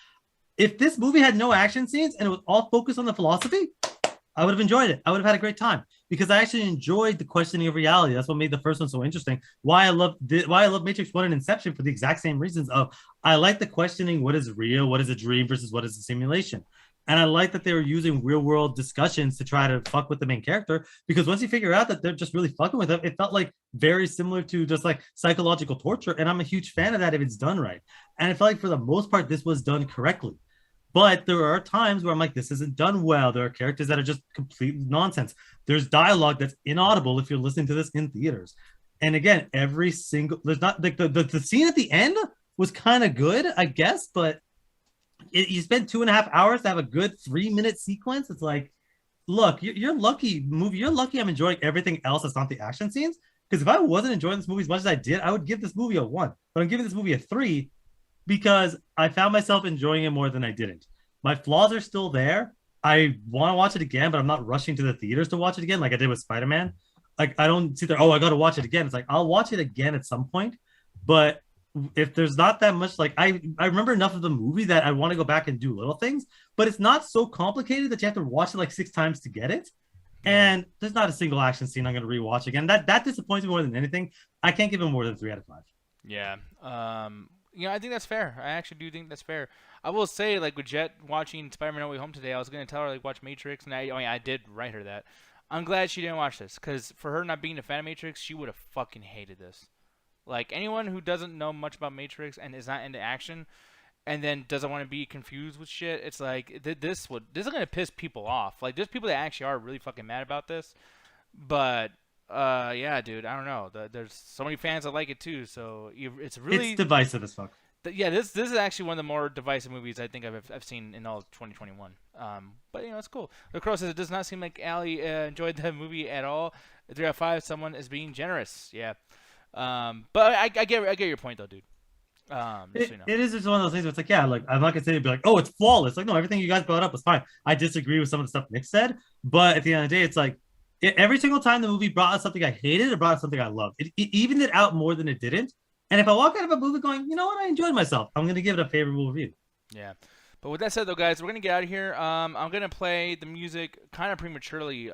If this movie had no action scenes and it was all focused on the philosophy, I would have enjoyed it. I would have had a great time because I actually enjoyed the questioning of reality. That's what made the first one so interesting. Why I love Matrix 1 and Inception for the exact same reasons of I like the questioning what is real, what is a dream versus what is a simulation. And I like that they were using real world discussions to try to fuck with the main character because once you figure out that they're just really fucking with him, it felt like very similar to just like psychological torture. And I'm a huge fan of that if it's done right. And I felt like for the most part, this was done correctly. But there are times where I'm like, this isn't done well. There are characters that are just complete nonsense. There's dialogue that's inaudible if you're listening to this in theaters. And again, there's not like the scene at the end was kind of good, I guess, but you spend 2.5 hours to have a good 3-minute sequence. It's like, look, you're lucky, movie. You're lucky I'm enjoying everything else that's not the action scenes. Because if I wasn't enjoying this movie as much as I did, I would give this movie a 1. But I'm giving this movie a 3 because I found myself enjoying it more than I didn't. My flaws are still there. I want to watch it again, but I'm not rushing to the theaters to watch it again like I did with Spider-Man. Like, I don't sit there, oh, I got to watch it again. It's like, I'll watch it again at some point. But if there's not that much, like, I remember enough of the movie that I want to go back and do little things, but it's not so complicated that you have to watch it like 6 times to get it. And there's not a single action scene I'm going to rewatch again. That disappoints me more than anything. I can't give him more than 3 out of 5. Yeah. I think that's fair. I actually do think that's fair. I will say, like, with Jet watching Spider-Man No Way Home today, I was going to tell her, like, watch Matrix, and I did write her that. I'm glad she didn't watch this, because for her not being a fan of Matrix, she would have fucking hated this. Like, anyone who doesn't know much about Matrix and is not into action and then doesn't want to be confused with shit, it's like, this is going to piss people off. Like, there's people that actually are really fucking mad about this, but... yeah, dude, I don't know. There's so many fans that like it too, so it's really divisive as fuck. Yeah, this is actually one of the more divisive movies I think I've seen in all of 2021. But it's cool. The Crow says it does not seem like Allie enjoyed the movie at all. 3 out of 5, someone is being generous. Yeah, but I get your point though, dude. It is just one of those things where it's like, yeah, like I'm not gonna say it'd be like, oh, it's flawless. Like, no, everything you guys brought up was fine. I disagree with some of the stuff Nick said, but at the end of the day, it's like. Every single time the movie brought us something I hated, it brought us something I loved. It evened it out more than it didn't. And if I walk out of a movie going, you know what, I enjoyed myself, I'm going to give it a favorable review. Yeah. But with that said, though, guys, we're going to get out of here. I'm going to play the music kind of prematurely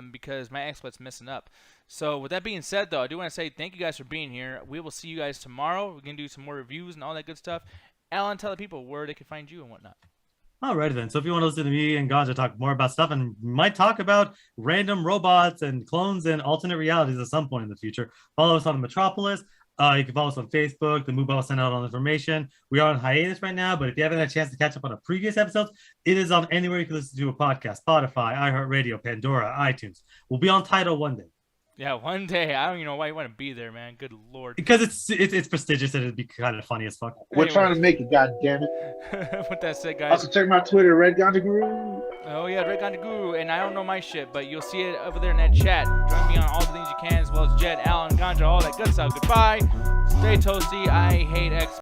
because my XSplight's messing up. So with that being said, though, I do want to say thank you guys for being here. We will see you guys tomorrow. We're going to do some more reviews and all that good stuff. Alan, tell the people where they can find you and whatnot. Alrighty then. So if you want to listen to me and Ganja talk more about stuff and might talk about random robots and clones and alternate realities at some point in the future, follow us on the Metropolis. You can follow us on Facebook. The Mooba will send out all the information. We are on hiatus right now, but if you haven't had a chance to catch up on our previous episodes, it is on anywhere you can listen to a podcast: Spotify, iHeartRadio, Pandora, iTunes. We'll be on Tidal one day. Yeah, one day. I don't even know why you want to be there, man. Good lord. Because it's prestigious and it'd be kind of funny as fuck. We're trying to make it, goddammit. With that said, guys. Also, check my Twitter, Red Ganja Guru. Oh, yeah, Red Ganja Guru. And I don't know my shit, but you'll see it over there in that chat. Join me on all the things you can, as well as Jet, Alan, Ganja, all that good stuff. Goodbye. Stay toasty. I hate X.